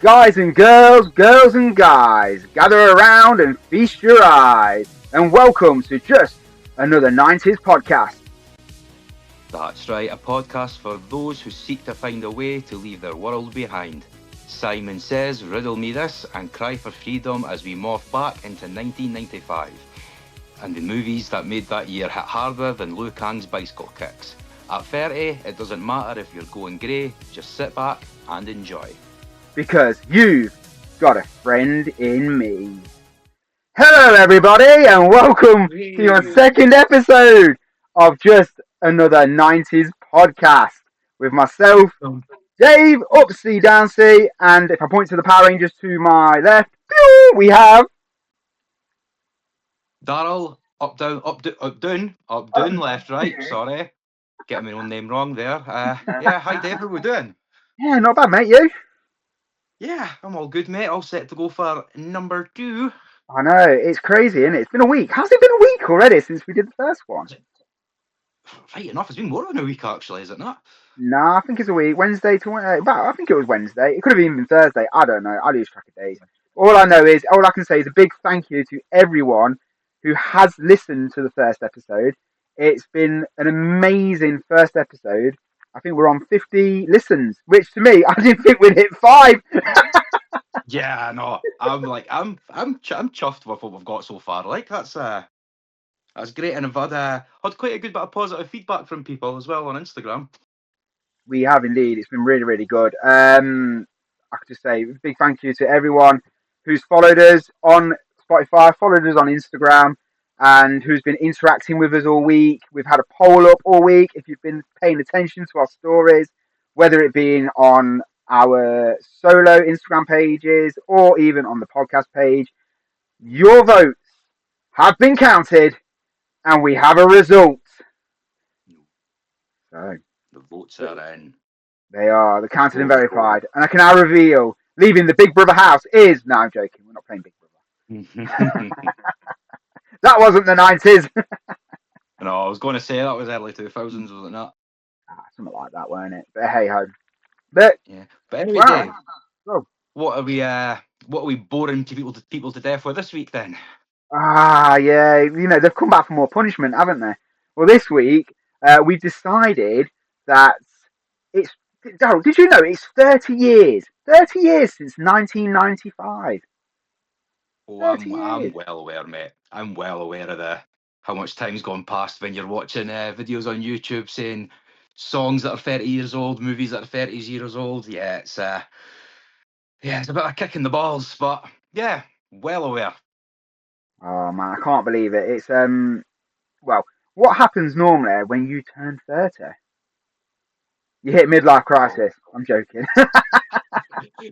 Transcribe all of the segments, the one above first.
Guys and girls and guys, gather around and feast your eyes. And welcome to just another 90s podcast. That's right, a podcast for those who seek to find a way to leave their world behind. Simon Says, riddle me this, and cry for freedom as we morph back into 1995. And the movies that made that year hit harder than Liu Kang's bicycle kicks. At 30, it doesn't matter if you're going grey, just sit back and enjoy. Because you've got a friend in me. Hello everybody and welcome to your second episode of just another 90s podcast with myself, Dave, upsy downcy, and if I point to the Power Rangers to my left, we have Darryl, up, down, left, right, sorry. Getting my own name wrong there. Hi Dave, how we doing? Yeah, not bad, mate, you? Yeah, I'm all good, mate. All set to go for number 2. I know, it's crazy, isn't it? It's been a week. Has it been a week already since we did the first one? Right enough, it's been more than a week actually, is it not? Nah, I think it's a week. Wednesday to I think it was Wednesday. It could have even been Thursday. I don't know. I lose track of days. All I can say is a big thank you to everyone who has listened to the first episode. It's been an amazing first episode. I think we're on 50 listens, which to me, I didn't think we'd hit 5. Yeah, no, I'm chuffed with what we've got so far. Like that's great, and I've had quite a good bit of positive feedback from people as well on Instagram. We have indeed. It's been really, really good. I could just say a big thank you to everyone who's followed us on Spotify, followed us on Instagram, and who's been interacting with us all week. We've had a poll up all week. If you've been paying attention to our stories, whether it being on our solo Instagram pages or even on the podcast page, your votes have been counted and we have a result. So the votes are in. They are. They're counted and verified. And I can now reveal leaving the Big Brother house is... No, I'm joking. We're not playing Big Brother. That wasn't the 90s. No, I was going to say that was early 2000s, was it not? Something like that, weren't it? But hey ho. But yeah. But anyway, Dave, what are we boring people to death with this week then? Yeah. They've come back for more punishment, haven't they? Well, this week we've decided that it's... Darryl, did you know it's 30 years? 30 years since 1995. Oh, I'm well aware, mate. I'm well aware of how much time's gone past when you're watching videos on YouTube saying songs that are 30 years old, movies that are 30 years old. Yeah, it's a bit of a kick in the balls, but yeah, well aware. Oh man, I can't believe it. It's well, what happens normally when you turn 30? You hit midlife crisis. I'm joking.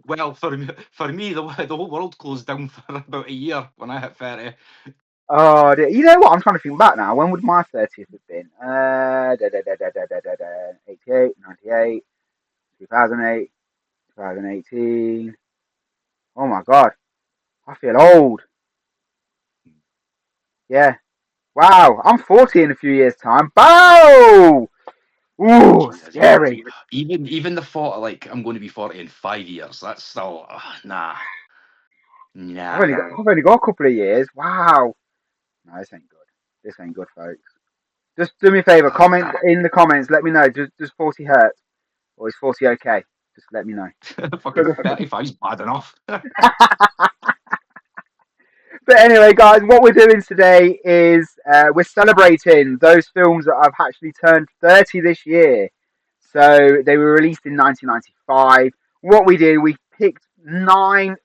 Well, for me, the whole world closed down for about a year when I hit 30. Oh, dear. You know what? I'm trying to think back now. When would my 30th have been? 88, 98, 2008, 2018. Oh my God. I feel old. Yeah. Wow. I'm 40 in a few years' time. Bow! Ooh, scary. Even the thought of like I'm going to be 40 in 5 years, that's still nah. I've only got a couple of years. Wow. No, this ain't good. This ain't good, folks. Just do me a favour. Comment in the comments. Let me know. Does 40 hurt, or is 40 okay? Just let me know. Fucking 35 is bad enough. But anyway, guys, what we're doing today is we're celebrating those films that have actually turned 30 this year. So they were released in 1995. What we did, we picked 9.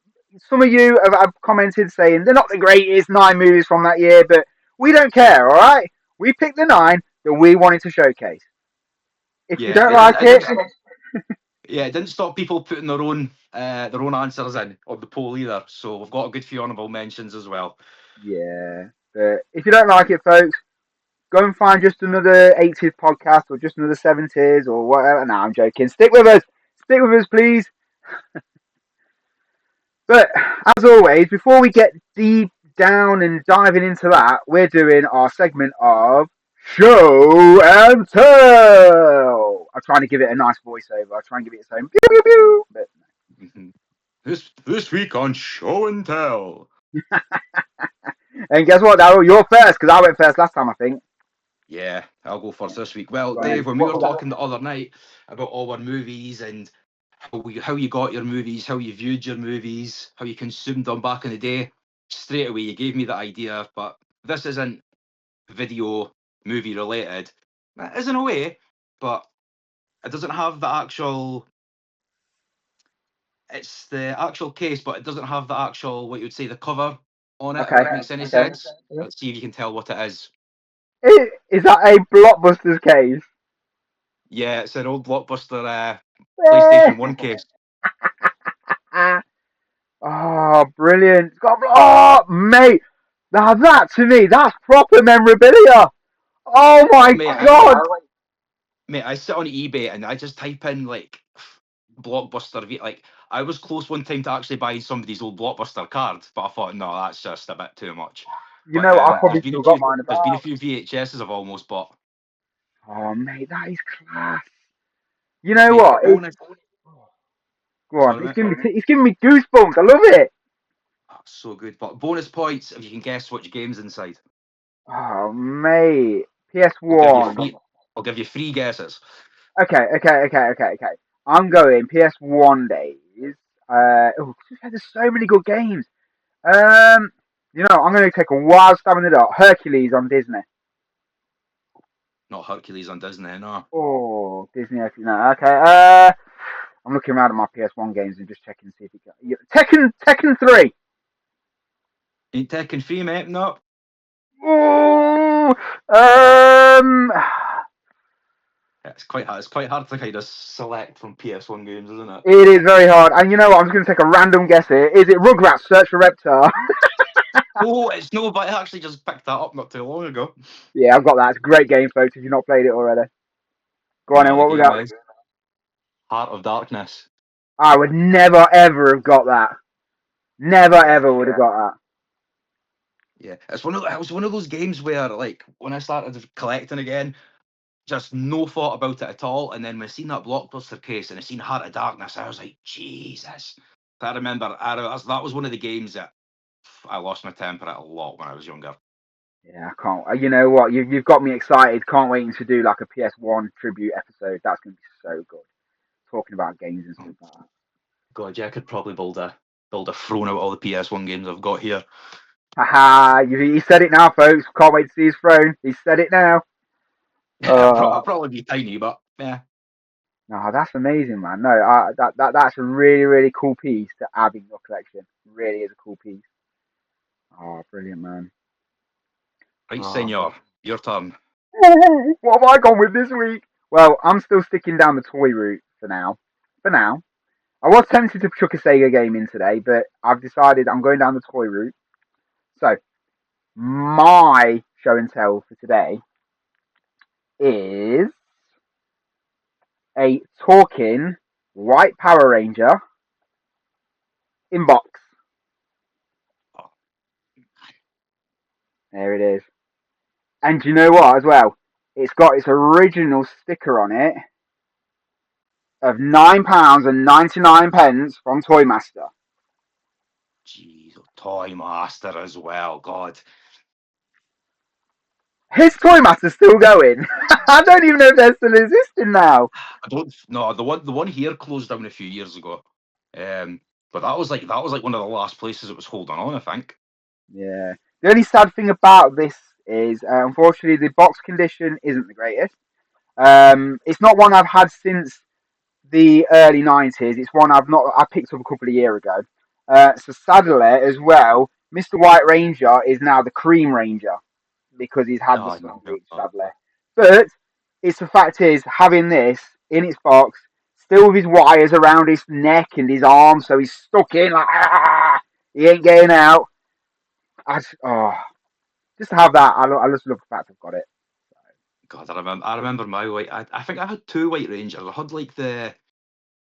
Some of you have commented saying they're not the greatest 9 movies from that year, but we don't care, all right? We picked the 9 that we wanted to showcase. If you don't like it... Yeah, it didn't stop people putting their own answers in on the poll either. So we've got a good few honourable mentions as well. Yeah, but if you don't like it, folks, go and find just another 80s podcast or just another 70s or whatever. No, I'm joking. Stick with us. Stick with us, please. But as always, before we get deep down and diving into that, we're doing our segment of Show and Tell. I'm trying to give it a nice voiceover. I'll try and give it its own pew pew pew. But This week on Show and Tell. And guess what, Daryl? You're first because I went first last time, I think. Yeah, I'll go first this week. Well, Go ahead. Dave, when we What were was that? talking the other night about all our movies and how you got your movies, how you viewed your movies, how you consumed them back in the day, straight away you gave me the idea. But this isn't video movie related. It is in a way, but it doesn't have the actual. It's the actual case, but it doesn't have the actual what you would say the cover on it. If Okay. that makes any Okay. sense. Let's see if you can tell what it is. Is that a Blockbuster's case? Yeah, it's an old blockbuster Eh. PlayStation 1 case. Oh, brilliant. It's got, oh, mate. Now that, to me, that's proper memorabilia. Oh, Oh my mate, God. I sit on eBay and I just type in like blockbuster like I was close one time to actually buying somebody's old blockbuster card, but I thought no, that's just a bit too much. You But know, I've probably still got mine there's been a about. few VHSs I've almost bought. Oh, mate, that is class. You know Mate, what? bonus. Go on. Sorry, It's mate. giving me goosebumps. I love it. Oh, so good. But bonus points if you can guess which game's inside. Oh, mate. I'll give you PS1. three. I'll give you three guesses. Okay. I'm going PS1 days. There's so many good games. Um, I'm going to take a wild stab in the dark. Hercules on Disney. Not Hercules on Disney, no. Oh, Disney. No, okay. I'm looking around at my PS1 games and just checking to see if it got Tekken 3. Ain't Tekken 3, mate. No. Oh, It's quite hard. It's quite hard to kind of select from PS1 games, isn't it? it is very hard. And you know what? I'm just going to take a random guess here. Is it Rugrats Search for Reptar? Oh, it's no, but I actually just picked that up not too long ago. Yeah, I've got that. It's a great game, folks. If you've not played it already, go on No, then. the What we game got? is Heart of Darkness. I would never ever have got that. Never Yeah, ever would have got that. yeah. It was one of those games where, like, when I started collecting again, just no thought about it at all. And then when I seen that blockbuster case and I seen Heart of Darkness, I was like, Jesus. I remember that was one of the games that I lost my temper at a lot when I was younger. Yeah, I can't. You know what? You've got me excited. Can't wait to do like a PS1 tribute episode. That's gonna be so good. Talking about games and stuff like that. God, yeah, I could probably build a throne out all the PS1 games I've got here. Haha! He said it now, folks. Can't wait to see his throne. He said it now. I'll probably be tiny, but yeah. No, that's amazing, man. No, that's a really really cool piece to add in your collection. Really is a cool piece. Oh, brilliant, man. Right, Oh. senor, your turn. What have I gone with this week? Well, I'm still sticking down the toy route for now. For now. I was tempted to chuck a Sega game in today, but I've decided I'm going down the toy route. So, my show and tell for today is a talking white Power Ranger in box. There it is. And you know what, as well? It's got its original sticker on it of £9.99 from Toy Master. Jeez, Toy Master as well. God, His Toy Master's still going. I don't even know if they're still existing now. I don't. No, the one here closed down a few years ago. But that was like one of the last places it was holding on. I think. Yeah. The only sad thing about this is, unfortunately, the box condition isn't the greatest. It's not one I've had since the early 90s. It's one I picked up a couple of years ago. So sadly, as well, Mr. White Ranger is now the Cream Ranger because he's had the Oh, sun no. bleach, sadly. But it's the fact is, having this in its box, still with his wires around his neck and his arms, so he's stuck in like, he ain't getting out. Just to have that, I just love the fact I've got it. God, I remember my white. I think I had two White Rangers. I had like the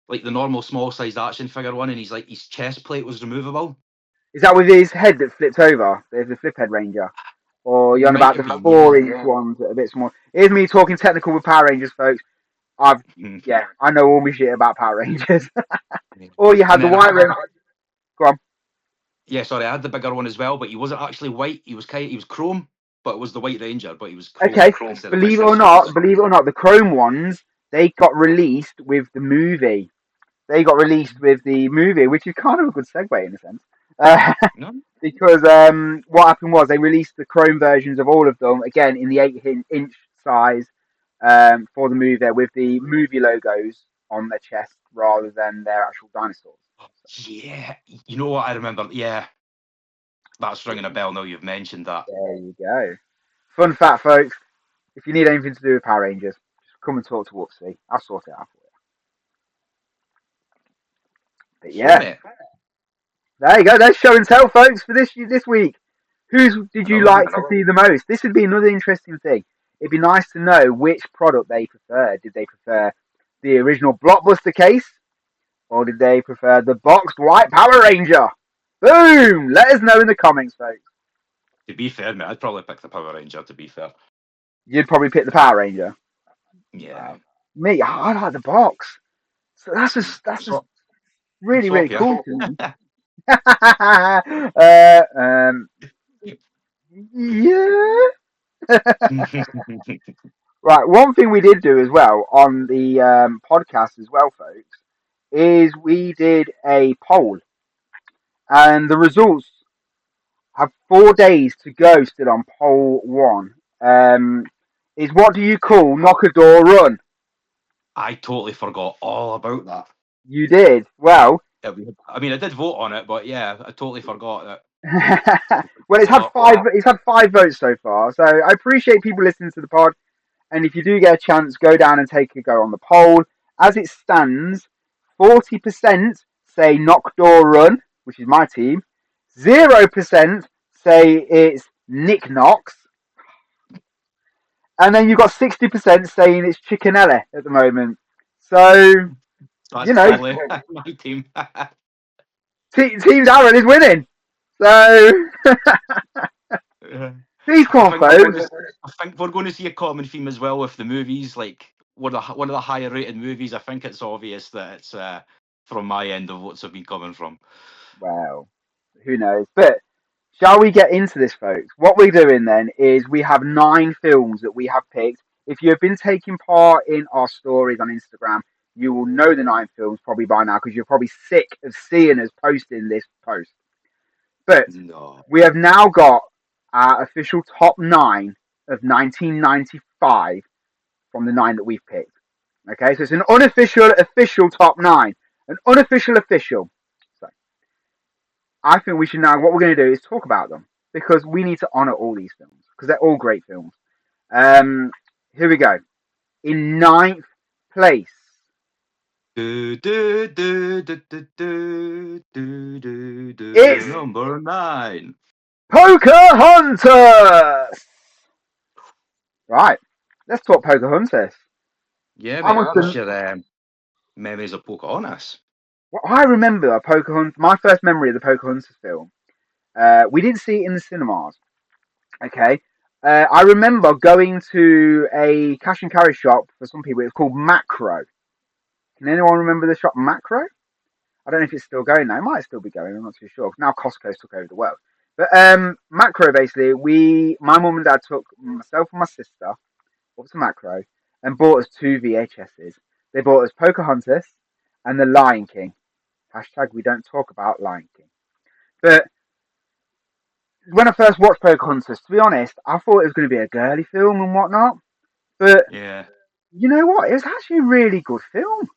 normal small sized action figure one, and his chest plate was removable. Is that with his head that flips over? There's the flip head ranger. Or you're on Might about have the been, yeah. 4-inch ones that are a bit small. Here's me talking technical with Power Rangers, folks. I know all my shit about Power Rangers. Or you And had the then White Ranger. Go on. Yeah, sorry, I had the bigger one as well, but he wasn't actually white. He was chrome, but it was the White Ranger, but he was chrome Okay, instead of believe white. it or That's what it not, was. the Chrome ones they got released with the movie. They got released with the movie, which is kind of a good segue in a sense. No, Because what happened was they released the Chrome versions of all of them again in the 8-inch size for the movie with the movie logos on their chest rather than their actual dinosaurs. yeah, you know what I remember? Yeah, that's ringing a bell now. You've mentioned that. There you go. Fun fact, folks. If you need anything to do with Power Rangers, just come and talk to Whoopsie. I'll sort it out for you. But Show yeah, me. there you go. There's show and tell, folks, for this week. Whose did you Another like week. to see the most? This would be another interesting thing. It'd be nice to know which product they prefer. Did they prefer the original blockbuster case, or did they prefer the boxed white Power Ranger? Boom! Let us know in the comments, folks. To be fair, mate, I'd probably pick the Power Ranger. To be fair, You'd probably pick the Power Ranger. yeah, Wow. mate. Me, I like the box. So that's just So I'm really really swap you. cool to me. uh, um, yeah. Right. One thing we did do as well on the podcast as well, folks, is we did a poll, and the results have 4 days to go still on poll one. Is what do you call knock a door run? I totally forgot all about that. You did well. I mean, I did vote on it, but yeah, I totally forgot that. Well, it's Come had up. five. It's had 5 votes so far. So I appreciate people listening to the pod. And if you do get a chance, go down and take a go on the poll. As it stands, 40% say knock door run, which is my team. 0% say it's Nick Knox. And then you've got 60% saying it's Chickenella at the moment. So, That's you know, clearly my team. Team Aaron is winning. So, these I poor think we're going folks. to. I think we're going to see a common theme as well with the movies. Like one of the higher rated movies. I think it's obvious that it's from my end of what's have been coming from. Well, who knows? But shall we get into this, folks? What we're doing then is we have 9 films that we have picked. If you have been taking part in our stories on Instagram, you will know the 9 films probably by now because you're probably sick of seeing us posting this post. But No, we have now got our official top 9 of 1995 from the 9 that we've picked. Okay, so it's an unofficial, official top 9, an unofficial, official. So I think we should now, what we're going to do is talk about them because we need to honor all these films because they're all great films. Um, Here we go. In ninth place, do, do, do, do, do, do, do, do, do, it's number 9. Pocahontas. Right, let's talk Pocahontas. Yeah, I mate. must What's have, your memories of Pocahontas? well, I remember Pocahontas. My first memory of the Pocahontas film. We didn't see it in the cinemas. Okay. I remember going to a cash and carry shop for some people. It was called Macro. Can anyone remember the shop Macro? I don't know if it's still going now. It might still be going. I'm not too sure. Now Costco's took over the world. But Macro, basically, my mum and dad took myself and my sister up to Macro and bought us 2 VHSs. They bought us Pocahontas and The Lion King. Hashtag we don't talk about Lion King. But when I first watched Pocahontas, to be honest, I thought it was going to be a girly film and whatnot. But Yeah. you know what? It was actually a really good film.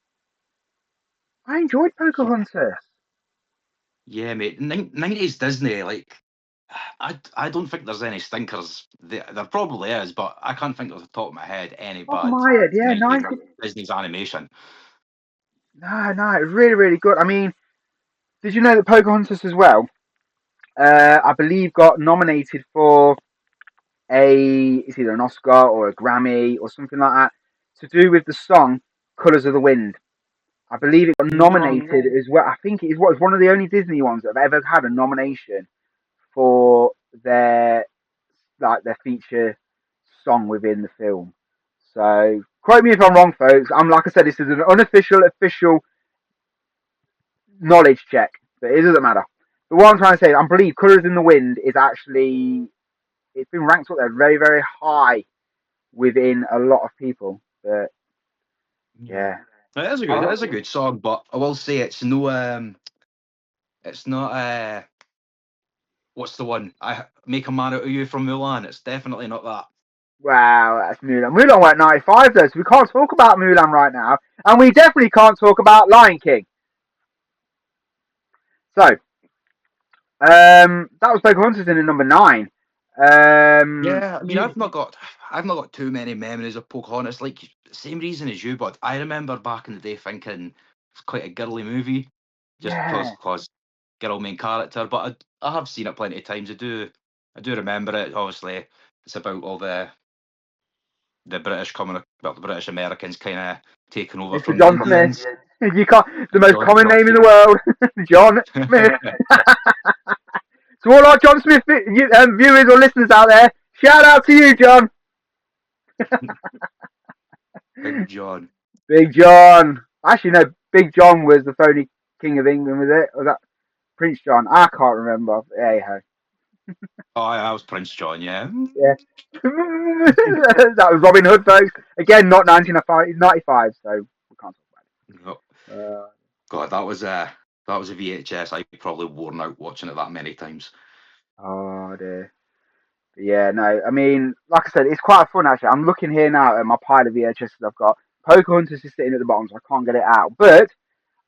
I enjoyed Yeah. Pocahontas. Yeah, mate. 90s Disney, like, I don't think there's any stinkers. There probably is, but I can't think off the top of my head any Top of bad my head, yeah, 90s 90. Disney's animation. No, no, it was really, really good. I mean, did you know that Pocahontas as well? I believe got nominated for it's either an Oscar or a Grammy or something like that to do with the song "Colors of the Wind." I believe it got No. nominated as well. I think it is what is one of the only Disney ones that have ever had a nomination for their their feature song within the film. So quote me if I'm wrong, folks. I'm like I said, this is an unofficial, official knowledge check. but it doesn't matter. But what I'm trying to say, I believe Colours in the Wind is actually it's been ranked up there very very high within a lot of people. But Yeah. yeah, It is a good song, but I will say it's not what's the one? I Make a Man Out of You from Mulan. It's definitely not that. wow, that's Mulan. Mulan went 95 though, so we can't talk about Mulan right now, and we definitely can't talk about Lion King. So, that was Pocahontas in at number 9. Yeah, I mean, You, I've not got too many memories of Pocahontas. Like same reason as you, but I remember back in the day thinking it's quite a girly movie, just yeah, because girl main character. But I have seen it plenty of times. I do remember it. Obviously, it's about all the British well, the British Americans kind of taking over Mr. from the John Smith. Indians. You can't. The And most common John name in Smith. the world, John Smith. To all our John Smith viewers or listeners out there, shout out to you, John. Big John. Big John. Actually, no, Big John was the phony King of England, was it? Or was that Prince John? I can't remember. Hey ho. Oh, I was Prince John. Yeah. Yeah. That was Robin Hood, folks. Again, not 1995, so we can't talk No. about it. God, that was a VHS. I probably worn out watching it that many times. Oh dear. But yeah, no. I mean, like I said, it's quite fun actually. I'm looking here now at my pile of VHSs I've got. Pocahontas is sitting at the bottom, so I can't get it out. But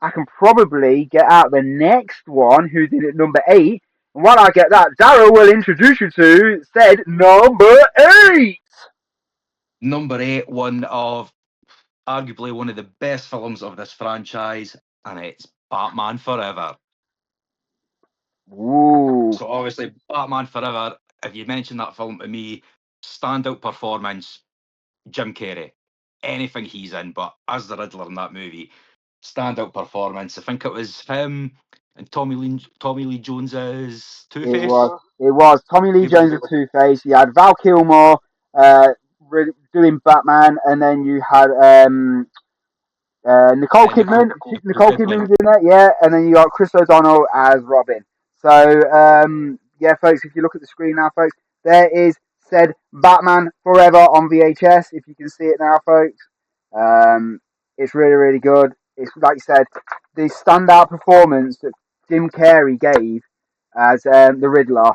I can probably get out the next one, who's in at number 8. And while I get that, Daryl will introduce you to said number 8. Number 8, one of arguably one of the best films of this franchise, and it's Batman Forever. Ooh. So obviously, Batman Forever. If you mention that film to me, standout performance, Jim Carrey. Anything he's in, but as the Riddler in that movie, standout performance. I think it was him and Tommy Lee Jones's Two It Face. was. It was Tommy Lee He was Jones as Two Face. You had Val Kilmer doing Batman, and then you had Nicole Kidman. Nicole Nicole Kidman Kidman. was in that, yeah, and then you got Chris O'Donnell as Robin. So yeah, folks, if you look at the screen now, folks, there is said Batman Forever on VHS. If you can see it now, folks, it's really really good. It's like you said, the standout performance that Jim Carrey gave as the Riddler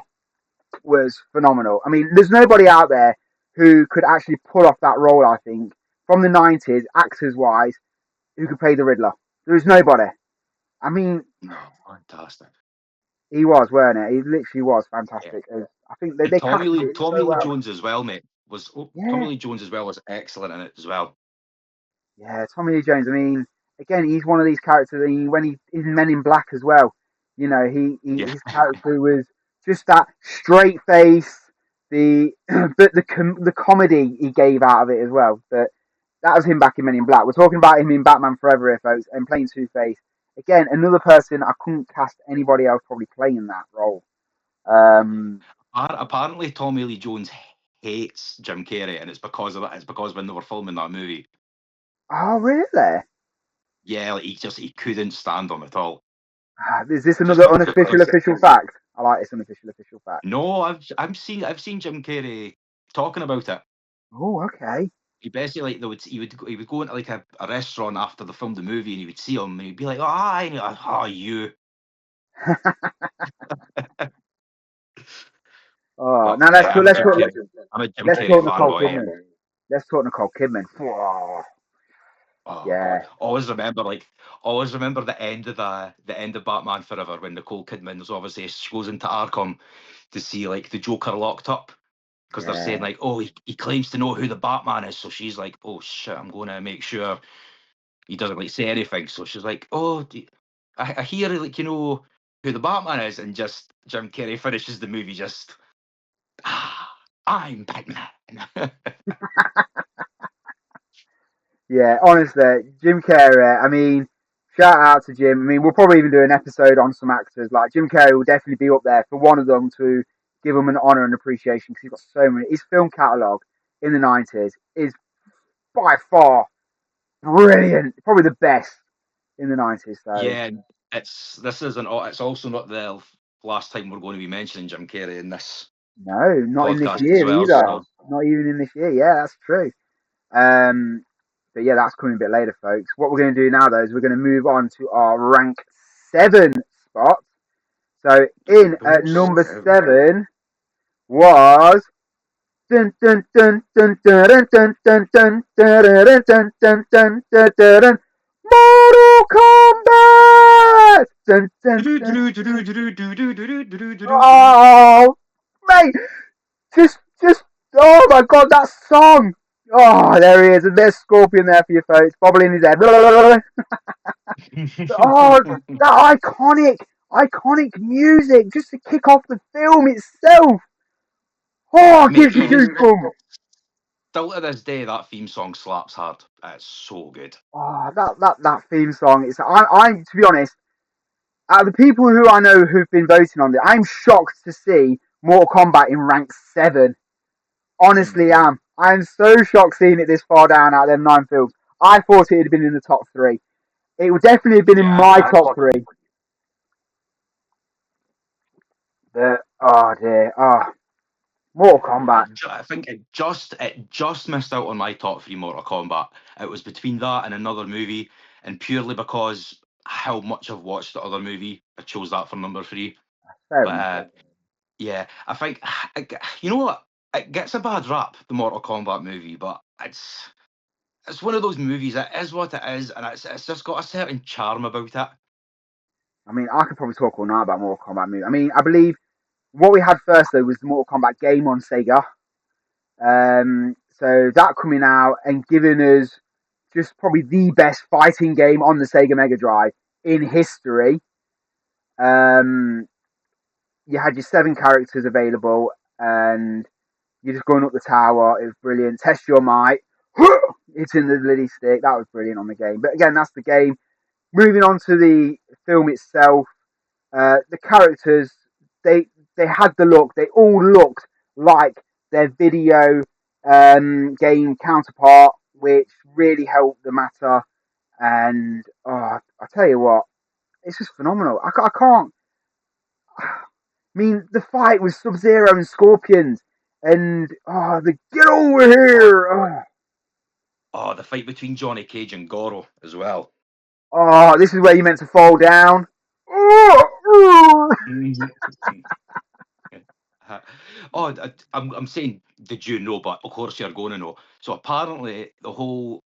was phenomenal. I mean, there's nobody out there who could actually pull off that role. I think from the '90s, actors wise, who could play the Riddler. There was nobody. I mean, No, fantastic. he was, weren't it? He literally was Yeah. fantastic. I think And they casted it Tommy so Lee well. Jones as well, mate. Tommy Yeah, Lee Jones as well was excellent in it as well. yeah. Tommy Lee Jones. I mean, again, he's one of these characters. When he's in Men in Black as well, you know, Yeah. his character was just that straight face. The but the comedy he gave out of it as well. But that was him back in Men in Black. We're talking about him in Batman Forever here, folks, and playing Two Face. Again, another person I couldn't cast anybody else probably playing that role. Um, Apparently, Tommy Lee Jones hates Jim Carrey, and it's because of that. It's because when they were filming that movie, oh, really? yeah, like he couldn't stand him at all. Is this Just another because unofficial official fact? I like this unofficial official fact. no, I've seen Jim Carrey talking about it. Oh, okay. He basically like he would go into like a restaurant after they filmed the movie, and he would see him, and he'd be like, "Ah, and he'd like, oh, you." Oh, But now yeah, I'm a Jim let's Carrey talk Nicole fanboy. Kidman. Let's talk Nicole Kidman. Oh, Oh God, yeah, always remember the end of Batman Forever when Nicole Kidman is obviously she goes into Arkham to see like the Joker locked up because they're saying yeah. like, oh, he claims to know who the Batman is, so she's like, oh shit, I'm going to make sure he doesn't like say anything. So she's like, oh, I hear like you know who the Batman is, and just Jim Carrey finishes the movie just I'm Batman. Yeah, honestly, Jim Carrey. I mean, shout out to Jim. I mean, we'll probably even do an episode on some actors. Like Jim Carrey will definitely be up there for one of them to give him an honor and appreciation because he's got so many. His film catalog in the '90s is by far brilliant. Probably the best in the '90s. So Yeah, It's also not the last time we're going to be mentioning Jim Carrey in this No, not in this podcast as year well. either. So Not even in this year. Yeah, that's true. Um, but yeah, that's coming a bit later, folks. What we're going to do now, though, is we're going to move on to our rank 7 spot. So in at number 7 was dun dun dun dun dun dun dun dun dun dun dun dun dun dun dun Mortal Kombat. Dun dun dun. Oh, mate, just oh my god, that song. Oh, there he is. A bit of Scorpion there for you folks, bobbling his head. Oh, that iconic music just to kick off the film itself. Oh, it Mate, gives you goosebumps. still to this day, that theme song slaps hard. It's so good. Oh, that theme song. I to be honest, out of the people who I know who've been voting on it, I'm shocked to see Mortal Kombat in rank 7. Honestly, am. I'm so shocked seeing it this far down out of them 9 films. I thought it had been in the top 3. It would definitely have been in Yeah, my top 3. But oh dear, Mortal Kombat. I think it just missed out on my top three Mortal Kombat. It was between that and another movie, and purely because how much I've watched the other movie, I chose that for number three. Fair But enough. yeah, I think you know what? It gets a bad rap, the Mortal Kombat movie, but it's one of those movies. It is what it is, and it's just got a certain charm about it. I mean, I could probably talk all night about Mortal Kombat movie. I mean, I believe what we had first though was the Mortal Kombat game on Sega. So that coming out and giving us just probably the best fighting game on the Sega Mega Drive in history. Um, you had your 7 characters available, and you're just going up the tower. It was brilliant. Test your might. Hitting the lily stick. That was brilliant on the game. But again, that's the game. Moving on to the film itself, the characters they they had the look. They all looked like their video game counterpart, which really helped the matter. And I tell you what, it's just phenomenal. I can't. I mean, the fight with Sub Zero and Scorpions, and the get over here. Oh, the fight between Johnny Cage and Goro as well. This is where you meant to fall down. I'm saying, did you know? But of course you're going to know. So apparently, the whole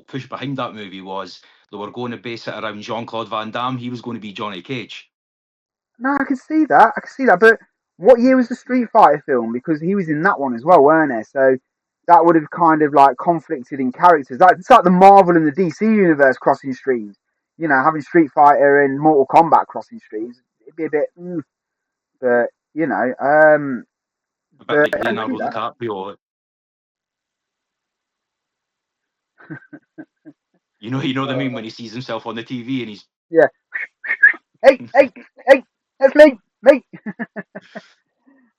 push behind that movie was they were going to base it around Jean-Claude Van Damme. He was going to be Johnny Cage. No, I can see that. I can see that. But what year was the Street Fighter film? Because he was in that one as well, weren't there? So that would have kind of like conflicted in characters. It's like the Marvel and the DC universe crossing streams. You know, having Street Fighter and Mortal Kombat crossing streams, it'd be a bit. But you know, A bit but like I can see Leonardo that. DiCaprio. You know the meme when he sees himself on the TV and he's Yeah. Hey, hey, hey, that's me.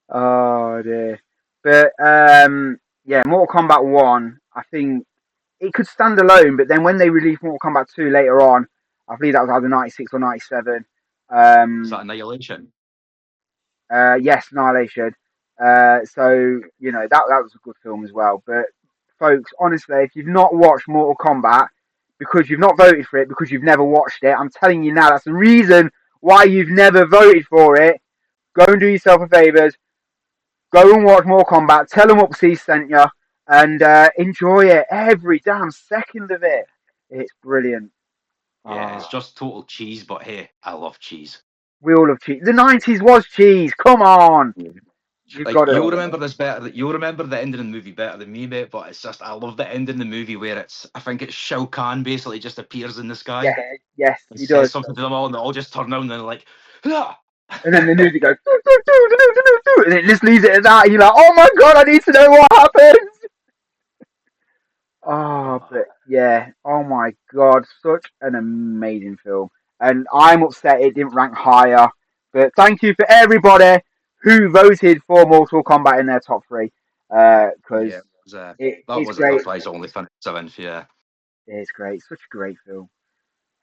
Oh dear. But yeah, Mortal Kombat 1, I think it could stand alone, but then when they released Mortal Kombat 2 later on, I believe that was either 96 or 97. is Um, that Annihilation? yes, Annihilation. So, you know, that was a good film as well. But folks, honestly, if you've not watched Mortal Kombat because you've not voted for it, because you've never watched it, I'm telling you now, that's the reason why you've never voted for it. Go and do yourself a favour. Go and watch Mortal Kombat. Tell them Upsy sent you, and enjoy it every damn second of it. It's brilliant. Yeah, it's Ah, just total cheese, but hey, I love cheese. we all love cheese. The '90s was cheese. Come on, Yeah. you've Like got to. you'll remember this better. You'll remember the ending of the movie better than me, mate. But it's just I love the ending of the movie where I think it's Shao Kahn basically just appears in the sky Yes, yes, and he says does. something to them all, and they all just turn around and they're like, ah! And then the music goes, doo, doo, doo, doo, doo, doo, doo, and it just leaves it at that. And you're like, oh my god, I need to know what happens. Oh, Ah, but yeah, oh my god, such an amazing film. And I'm upset it didn't rank higher. But thank you for everybody who voted for Mortal Kombat in their top 3. yeah, Because that it's was a great. surprise. Only finished seventh. Yeah, It's great. Such a great film.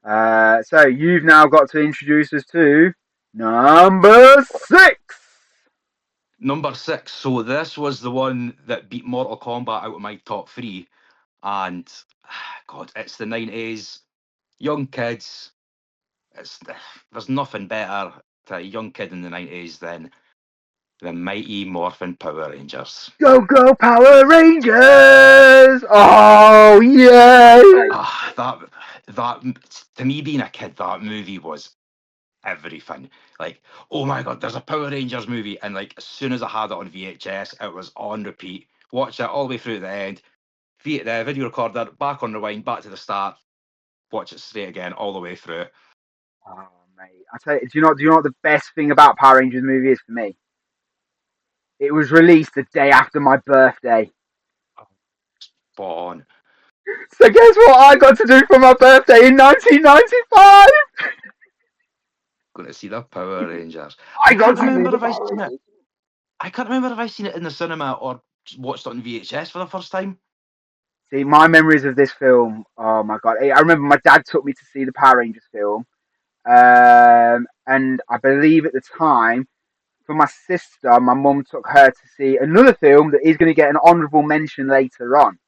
So you've now got to introduce us to number 6. Number 6. So this was the one that beat Mortal Kombat out of my top 3. And God, it's the 90s. Young kids. It's there's nothing better to a young kid in the 90s than the Mighty Morphin Power Rangers. Go go Power Rangers! Oh yay! That to me being a kid, that movie was everything. Like, oh my god, there's a Power Rangers movie, and like as soon as I had it on VHS, it was on repeat. Watch it all the way through to the end. The video recorder back on rewind, back to the start. Watch it straight again, all the way through. Oh mate, I tell you, do you know what the best thing about Power Rangers movie is for me? It was released the day after my birthday. Spawn. So guess what I got to do for my birthday in 1995? Going to see the Power Rangers. I I got can't to see remember the if I Power seen it. Rangers. I can't remember if I seen it in the cinema or just watched it on VHS for the first time. See, my memories of this film, oh my god. I remember my dad took me to see the Power Rangers film. And I believe at the time, for my sister, my mum took her to see another film that is going to get an honourable mention later on.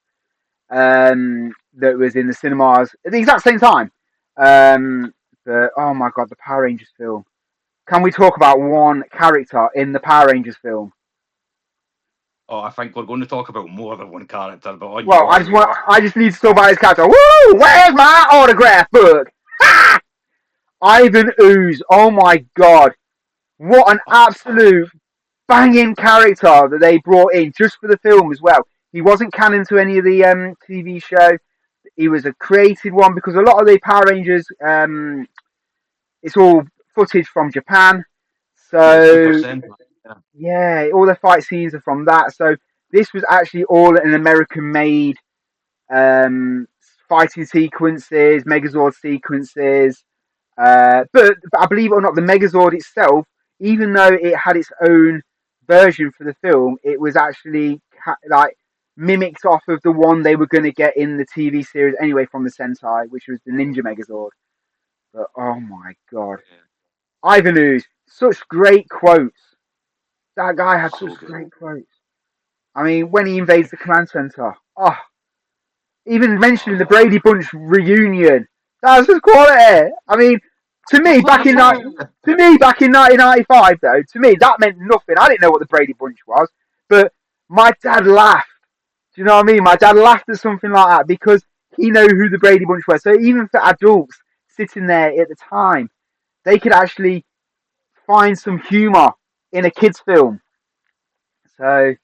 That was in the cinemas at the exact same time. But oh my god, the Power Rangers film. Can we talk about one character in the Power Rangers film? Oh, I think we're going to talk about more than one character, but on you Well, go. I just need to talk about his character. Woo! Where's my autograph book? Ha! Ivan Ooze. Oh my god, what an absolute banging character that they brought in just for the film as well. He wasn't canon to any of the TV show. He was a created one because a lot of the Power Rangers, it's all footage from Japan. Yeah, Super So Sentai. Yeah. yeah, all the fight scenes are from that. So this was actually all an American-made um, fighting sequences, Megazord sequences. But I believe it or not, the Megazord itself, even though it had its own version for the film, it was actually like mimicked off of the one they were going to get in the TV series anyway from the Sentai, which was the Ninja Megazord. But oh my god, Ivan Ooze, such great quotes. That guy had such So good. great quotes. I mean, when he invades the command center, oh, even mentioning the Oh, Brady Bunch reunion, that's just quality. I mean, to me, back in yeah. to me back in 1995, though, to me that meant nothing. I didn't know what the Brady Bunch was, but my dad laughed. Do you know what I mean? My dad laughed at something like that because he knew who the Brady Bunch were. So even for adults sitting there at the time, they could actually find some humor in a kids' film. So,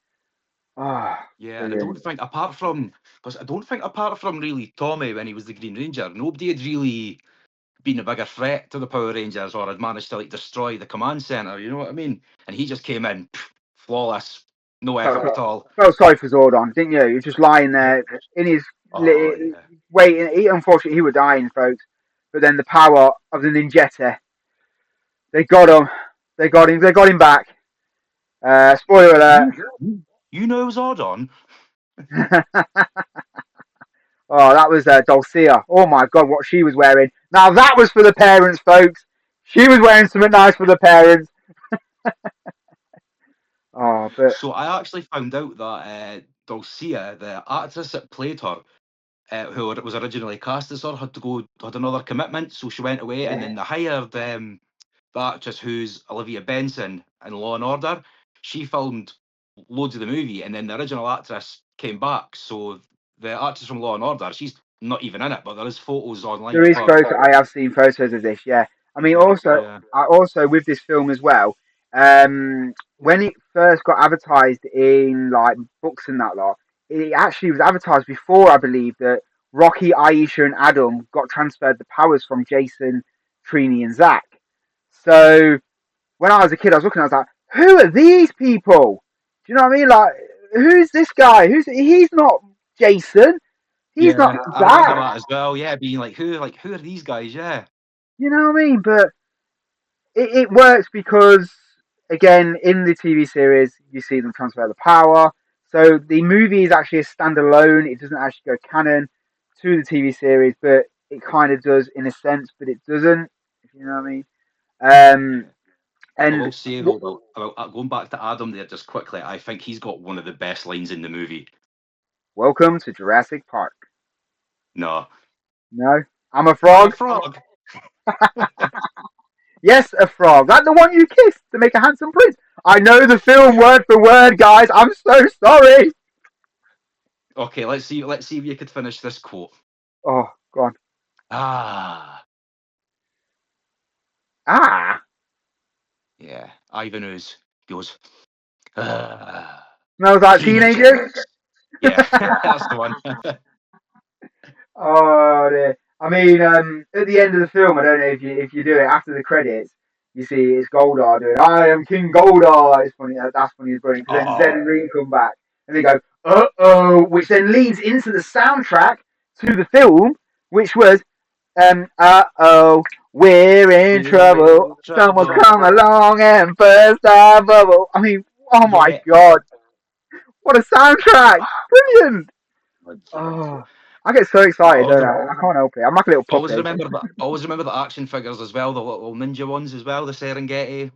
oh, Yeah, and I don't brilliant. think apart from because I don't think apart from really Tommy when he was the Green Ranger, nobody had really been a bigger threat to the Power Rangers or had managed to like destroy the command center. You know what I mean? And he just came in flawless, no effort Felt, at all. felt sorry for Zordon, didn't you? He was just lying there in his Oh yeah. waiting. Unfortunately, he was dying, folks. But then the power of the ninjetta, they got him. They got him. They got him back. Spoiler alert. You know Zordon. Oh, that was Dulcia. Oh my god, what she was wearing. Now that was for the parents, folks. She was wearing something nice for the parents. Oh, but So I actually found out that Dulcia, the actress that played her, who was originally cast as her, had another commitment, so she went away, and then yeah, they hired the actress who's Olivia Benson in Law and Order. She filmed loads of the movie, and then the original actress came back. So the actress from Law and Order, she's not even in it, but there is photos online there of is her. photos. I have seen photos of this. Yeah, I mean, Yeah, also, yeah, I also with this film as well. When it first got advertised in like books and that lot, it actually was advertised before I believe that Rocky, Aisha, and Adam got transferred the powers from Jason, Trini, and Zach. So when I was a kid, I was looking, I was like, who are these people? Do you know what I mean? Like, who's this guy? He's not Jason. He's not yeah. I remember Zach. that as well. Yeah, being like who are these guys? Yeah, You know what I mean? But it works because again in the TV series you see them transfer the power. So the movie is actually a standalone. It doesn't actually go canon to the TV series, but it kind of does in a sense, but it doesn't. If you know what I mean. Um, Yeah. I and will say though, going back to Adam there just quickly, I think he's got one of the best lines in the movie. welcome to Jurassic Park. No, No, I'm a I'm a frog. frog. Yes, a frog. Like the one you kissed to make a handsome prince. I know the film word for word, guys. I'm so sorry. Okay, let's see if you could finish this quote. Oh, go on. Ah, Ah, yeah. Ivan Ooze goes, ah, smells like teenagers. teenagers. Yeah, that's the one. Oh dear. I mean, at the end of the film, I don't know if you do it after the credits, you see it's Goldar doing "I am King Goldar." It's funny. That's funny. It's brilliant because then Zed Oh, and Reed come back and they go oh, which then leads into the soundtrack to the film, which was oh, we're in we're trouble. in Someone's trouble. come along and burst our bubble. I mean, oh my Yeah, god, what a soundtrack! Brilliant. legend. Oh, I get so I excited, always, don't I? I can't help it. I'm like a little always puppy. remember that. Always remember the action figures as well, the little ninja ones as well, the Serengeti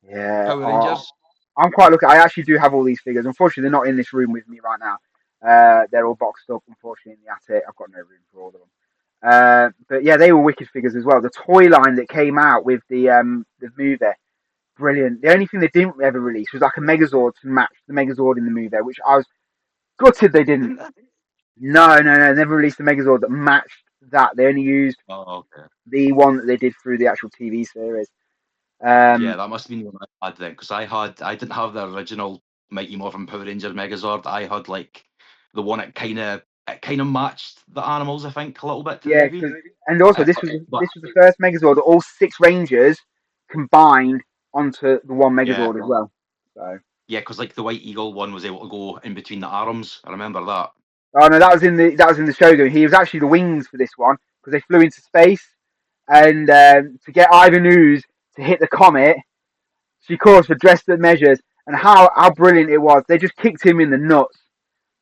Yeah. Power Oh, Rangers. I'm quite lucky. I actually do have all these figures. Unfortunately, they're not in this room with me right now. They're all boxed up, unfortunately, in the attic. I've got no room for all of them. But yeah, they were wicked figures as well. The toy line that came out with the movie, brilliant. The only thing they didn't ever release was like a Megazord to match the Megazord in the movie, which I was gutted they didn't. Didn't they? No, no, no. They never released a Megazord that matched that. They only used Oh, okay. the one that they did through the actual TV series. Yeah, Um, that must have been the one I had then, because I didn't have the original Mighty Morphin Power Ranger Megazord. I had like the one it kind of matched the animals, I think, a little bit to the yeah, movie. and also Uh, but this was the first Megazord that all six Rangers combined onto the one yeah, Megazord as well. So, yeah, because like the White Eagle one was able to go in between the arms. I remember that. oh no, that was in the Shogun. He was actually the wings for this one because they flew into space, and to get Ivan Ooze to hit the comet, she calls for drastic measures, and how brilliant it was. They just kicked him in the nuts.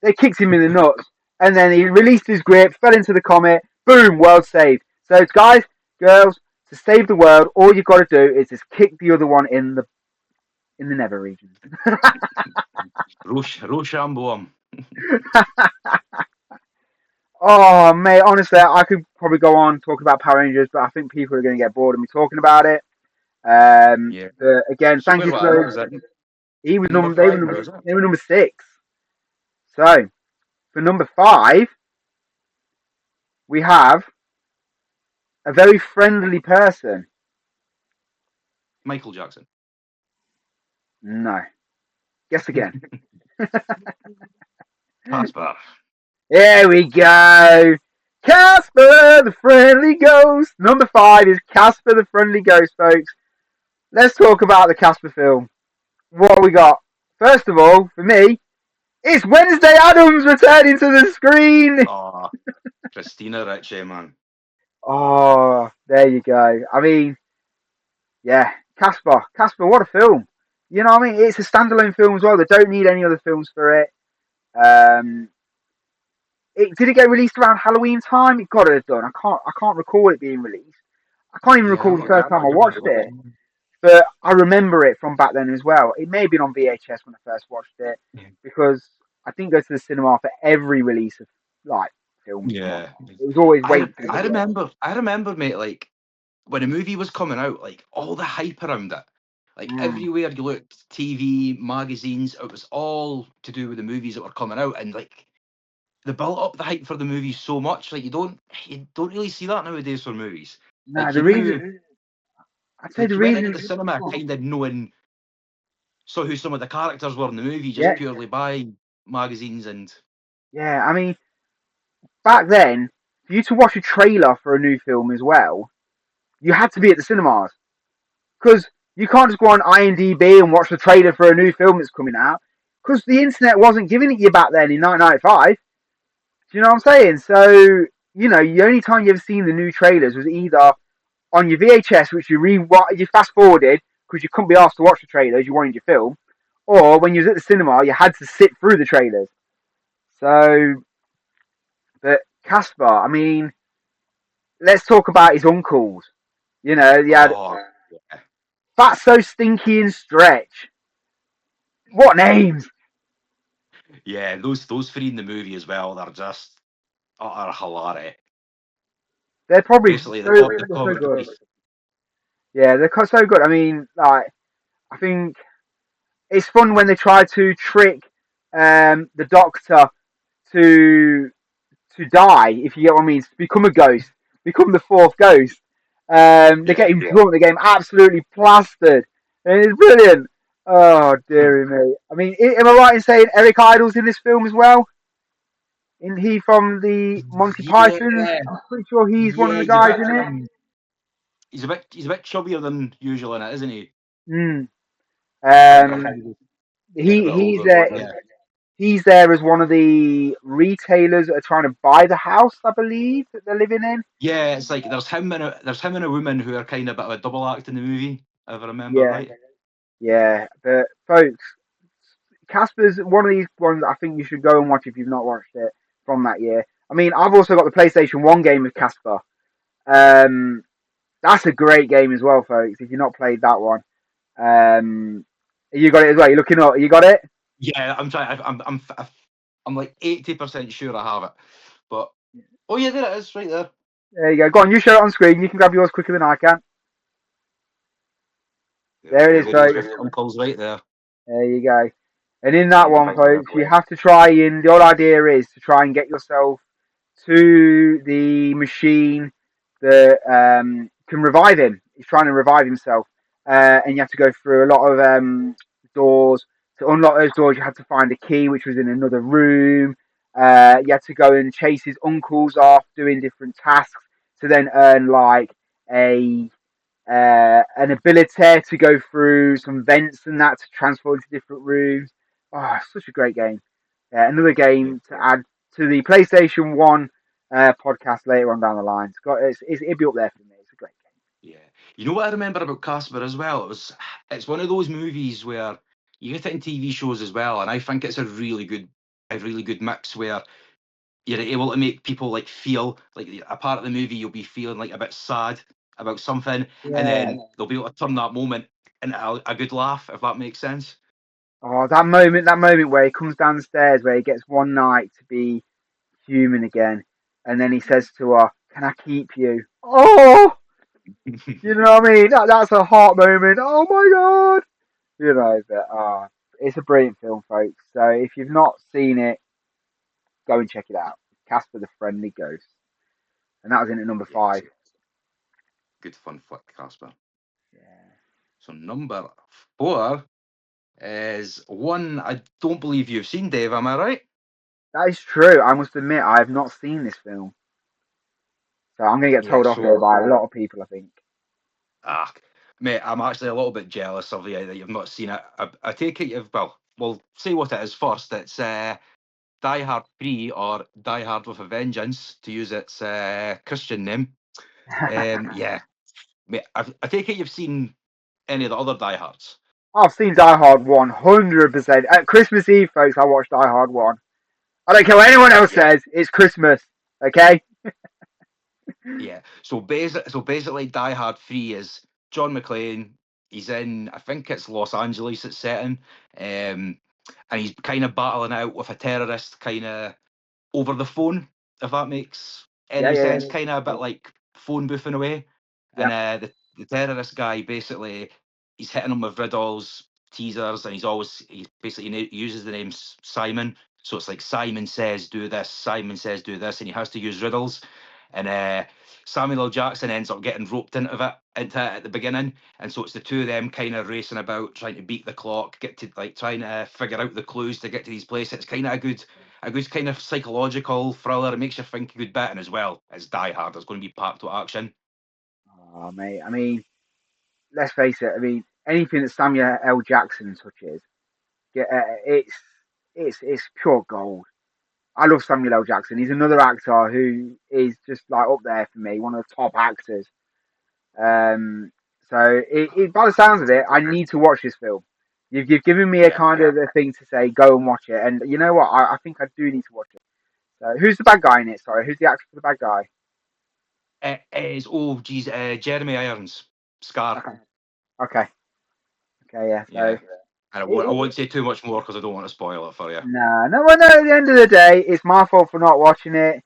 They kicked him in the nuts, and then he released his grip, fell into the comet. Boom, world saved. So, guys, girls, to save the world, all you've got to do is just kick the other one in the nether regions. Rochambeau. Oh, mate, honestly, I could probably go on talk about Power Rangers, but I think people are going to get bored of me talking about it. Yeah. But again, So thank you what for was that? he was Number they were five, now, is it? they were number 6. So for number 5, we have a very friendly person. Michael Jackson. No, guess again. Casper. There we go. Casper the Friendly Ghost. Number 5 is Casper the Friendly Ghost, folks. Let's talk about the Casper film. What we got? First of all, for me, it's Wednesday Addams returning to the screen. Oh, Christina Ricci, man. Oh, there you go. I mean, yeah, Casper, what a film. You know what I mean? It's a standalone film as well. They don't need any other films for it. Um, did it get released around Halloween time? It got to have done. I can't recall it being released. I can't even Yeah, recall I'm the not first sure time I when it watched was. it, but I remember it from back then as well. It may have been on VHS when I first watched it because I didn't go to the cinema for every release of like films come on. Yeah. It was always I waiting for the I video. remember, mate, like when a movie was coming out, like all the hype around it. Like Mm. everywhere you looked, TV, magazines, it was all to do with the movies that were coming out, and like they built up the hype for the movies so much. Like you don't really see that nowadays for movies. No, Like the reason I'd say the you went into reason, the cinema kind of knowing saw who some of the characters were in the movie just yeah, purely by magazines and yeah. I mean, back then, for you to watch a trailer for a new film as well, you had to be at the cinemas because you can't just go on IMDb and watch the trailer for a new film that's coming out because the internet wasn't giving it you back then in 1995. Do you know what I'm saying? So the only time you ever seen the new trailers was either on your VHS, which you fast forwarded because you couldn't be asked to watch the trailers, you wanted your film, or when you was at the cinema, you had to sit through the trailers. So, but Caspar, I mean, let's talk about his uncles. You know, he had Oh, yeah. Fatso, Stinky, and Stretch. What names? Yeah, those three in the movie as well, they're just utter hilarity. They're probably Basically, the they're so comic good. relief. Yeah, they're so good. I mean, like, I think it's fun when they try to trick the Doctor to die, if you get what I mean, to become a ghost, become the fourth ghost. They Yeah, get him drunk, they get him absolutely plastered. And it's brilliant. Oh, dearie me. I mean, am I right in saying Eric Idle's in this film as well? Isn't he from the Monty yeah, Python? I'm pretty sure he's one of yeah. the guys in it. He's a bit chubbier than usual in it, isn't he? Mm. I Um, think he's getting a he bit he's older, but there. yeah, He's there as one of the retailers that are trying to buy the house, I believe, that they're living in. yeah. It's like there's him and a woman who are kind of a bit of a double act in the movie, if I remember Yeah, right. yeah. But folks, Casper's one of these ones I think you should go and watch if you've not watched it from that year. I mean, I've also got the PlayStation 1 game of Casper. Um, that's a great game as well, folks. If you've not played that one, you got it as well. You're looking up. You got it. Yeah, I'm trying. I'm like 80% sure I have it, but oh yeah, there it is, right there. There you go. Go on. You show it on screen. You can grab yours quicker than I can. There we There it go. is, There he is folks. with Uncle's right there. There you go. And in that one, folks, you have to try and the whole idea is to try and get yourself to the machine that can revive him. He's trying to revive himself, and you have to go through a lot of doors. To unlock those doors, you have to find a key, which was in another room. You had to go and chase his uncles off, doing different tasks to then earn like a an ability to go through some vents and that to transfer into different rooms. Oh, such a great game. Another Yeah, game to add to the PlayStation 1 podcast later on down the line. It'll be up there for me. It's a great yeah. You know what I remember about Casper as well? It's one of those movies where you get it in TV shows as well, and I think it's a really good mix where you're able to make people like feel like a part of the movie you'll be feeling like a bit sad about something, game. and Yeah. then they'll be able to turn that moment into a good laugh, if that makes sense. Oh, that moment where he comes down the stairs, where he gets one night to be human again, and then he says to her, "Can I keep you?" Oh, you know what I mean? That's a heart moment. Oh my god. You know, but it's a brilliant film, folks. So if you've not seen it, go and check it out. Casper the Friendly Ghost, and that was in at number Yeah, it's five. a good fun flick, Casper. Yeah, So number 4 is one I don't believe you've seen, Dave. Am I right? that is true. I must admit, I have not seen this film, so I'm gonna get Yeah. told off here So by a lot of people. I think. ah, mate, I'm actually a little bit jealous of you that you've not seen it. I take it you've well. We'll say what it is first. It's Die Hard 3 or Die Hard with a Vengeance, to use its Christian name. Yeah, mate, I take it you've seen any of the other Die Hards. I've seen Die Hard 100%. At Christmas Eve, folks, I watched Die Hard 1. I don't care what anyone else Yeah, says. It's Christmas, okay? yeah. So basically, Die Hard 3 is John McClane. He's in, I think it's Los Angeles. It's set in, and he's kind of battling out with a terrorist, kind of over the phone, if that makes Yeah, any yeah, sense. yeah. Kind of a bit like phone boofing away. Yeah. And the terrorist guy basically he's hitting him with riddles, teasers, and he basically uses the name Simon. So it's like Simon says do this, Simon says do this, and he has to use riddles. And Samuel L. Jackson ends up getting roped into it at the beginning, and so it's the two of them kind of racing about, trying to beat the clock, get to like trying to figure out the clues to get to these places. It's kind of a good kind of psychological thriller. It makes you think a good bit, and as well as Die Hard, there's going to be packed with action. Oh, mate. I mean, let's face it. I mean, anything that Samuel L. Jackson touches, it's pure gold. I love Samuel L. Jackson. He's another actor who is just like up there for me, one of the top actors. Um, by the sounds of it, I need to watch this film. You've given me a Yeah. kind of a thing to say, go and watch it. And you know what? I think I do need to watch it. So who's the bad guy in it? Sorry, who's the actor for the bad guy? It is, oh, geez, Jeremy Irons, Scar. Okay. Okay. Okay. Yeah. So. Yeah. And I won't say too much more because I don't want to spoil it for you. No, no, well, no. At the end of the day, it's my fault for not watching it.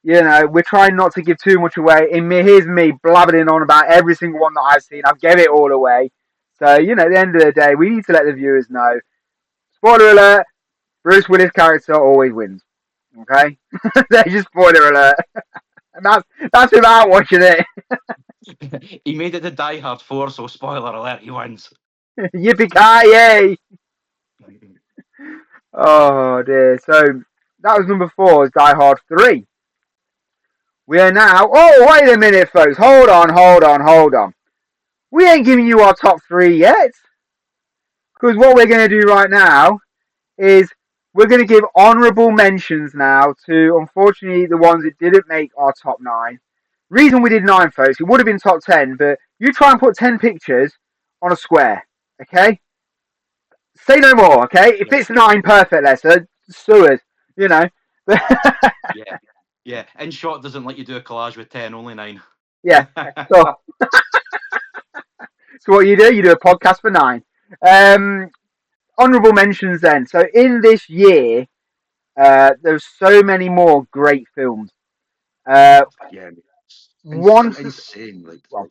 You know, we're trying not to give too much away. And here's me blabbering on about every single one that I've seen. I've gave it all away. So, you know, at the end of the day, we need to let the viewers know. Spoiler alert: Bruce Willis' character always wins. Okay, that's just spoiler alert, and that's without watching it. He made it to Die Hard 4, so spoiler alert, he wins. Yippee ki yay! Oh dear. So that was number 4. Is Die Hard 3. We are now. Oh, wait a minute, folks. Hold on, hold on, hold on. We ain't giving you our top 3 yet. Because what we're going to do right now is we're going to give honourable mentions now to, unfortunately, the ones that didn't make our top 9. Reason we did 9, folks, it would have been top 10, but you try and put 10 pictures on a square, okay? Say no more, okay? If it's 9, perfect, Lester. Sue us, you know. Yeah. Yeah. InShot doesn't let you do a collage with 10, only 9. Yeah. So, so what you do? You do a podcast for 9. Honourable mentions then. So in this year, there's so many more great films. Yeah. Once, Insane. Like, well,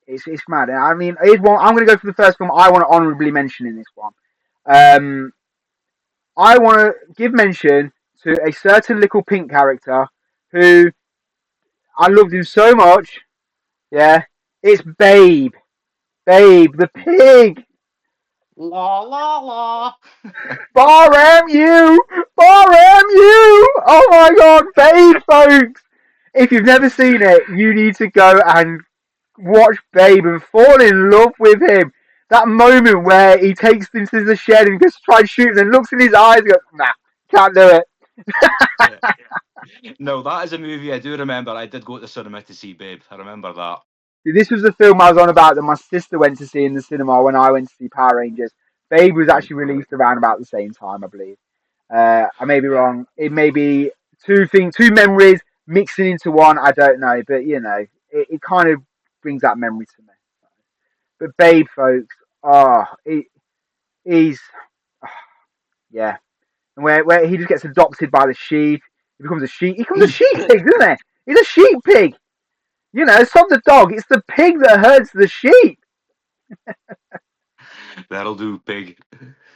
it's mad. I mean, here's one. I'm going to go for the first film I want to honourably mention in this one. I want to give mention to a certain little pink character who I loved him so much. Yeah, it's Babe. Babe, the pig. la la la. Bar MU! Bar MU! Oh my god, Babe, folks! If you've never seen it, you need to go and watch Babe and fall in love with him. That moment where he takes him to the shed and goes to try and shoot him and looks in his eyes and goes, nah, can't do it. Yeah. No, that is a movie I do remember. I did go to the cinema to see Babe. I remember that. This was the film I was on about that my sister went to see in the cinema when I went to see Power Rangers. Babe was actually released around about the same time, I believe. I may be wrong. It may be two memories mixing into one. I don't know, but you know, it kind of brings that memory to me. But Babe, folks, he's yeah, and where he just gets adopted by the sheep. He becomes a sheep. He becomes a sheep pig, doesn't he? He's a sheep pig. You know, it's not the dog. It's the pig that herds the sheep. That'll do, pig.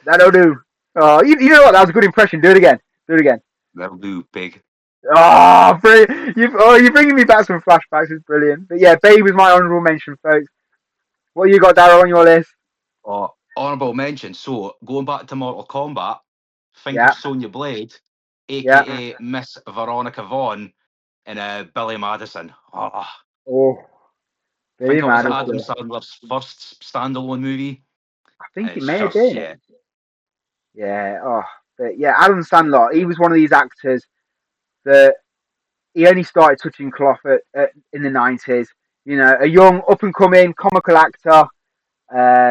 That'll do. Oh, you know what? That was a good impression. Do it again. Do it again. That'll do, pig. Oh, brilliant. You're bringing me back some flashbacks. It's brilliant. But yeah, Babe was my honourable mention, folks. What you got, Daryl, on your list? Oh, honourable mention. So, going back to Mortal Kombat, think Yeah, of Sonya Blade, yeah. aka Miss Veronica Vaughn, in Billy Madison. Oh, I Oh, Billy think it was Adam Madison. Sandler's first standalone movie. I think it It's may have just, been. yeah. Yeah. Oh, but yeah, Adam Sandler. He was one of these actors that he only started touching cloth in the 90s. You know, a young, up and coming comical actor,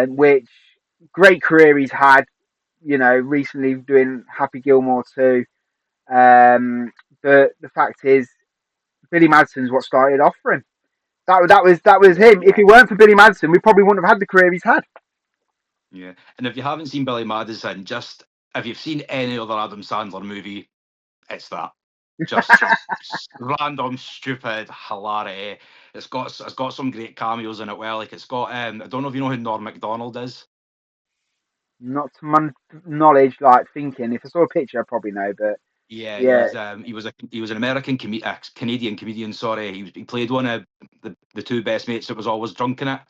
which great career he's had. You know, recently doing Happy Gilmore too. But the fact is, Billy Madison's what started off for him. That was him. If it weren't for Billy Madison, we probably wouldn't have had the career he's had. Yeah. And if you haven't seen Billy Madison, just if you've seen any other Adam Sandler movie, it's that. Just random, stupid hilarity. It's got some great cameos in it. Well, like it's got I don't know if you know who Norm Macdonald is. Not to my knowledge, like thinking. If I saw a picture, I probably know. But Yeah, yeah, he was an American Canadian comedian. Sorry, he played one of the two best mates that was always drunk in it.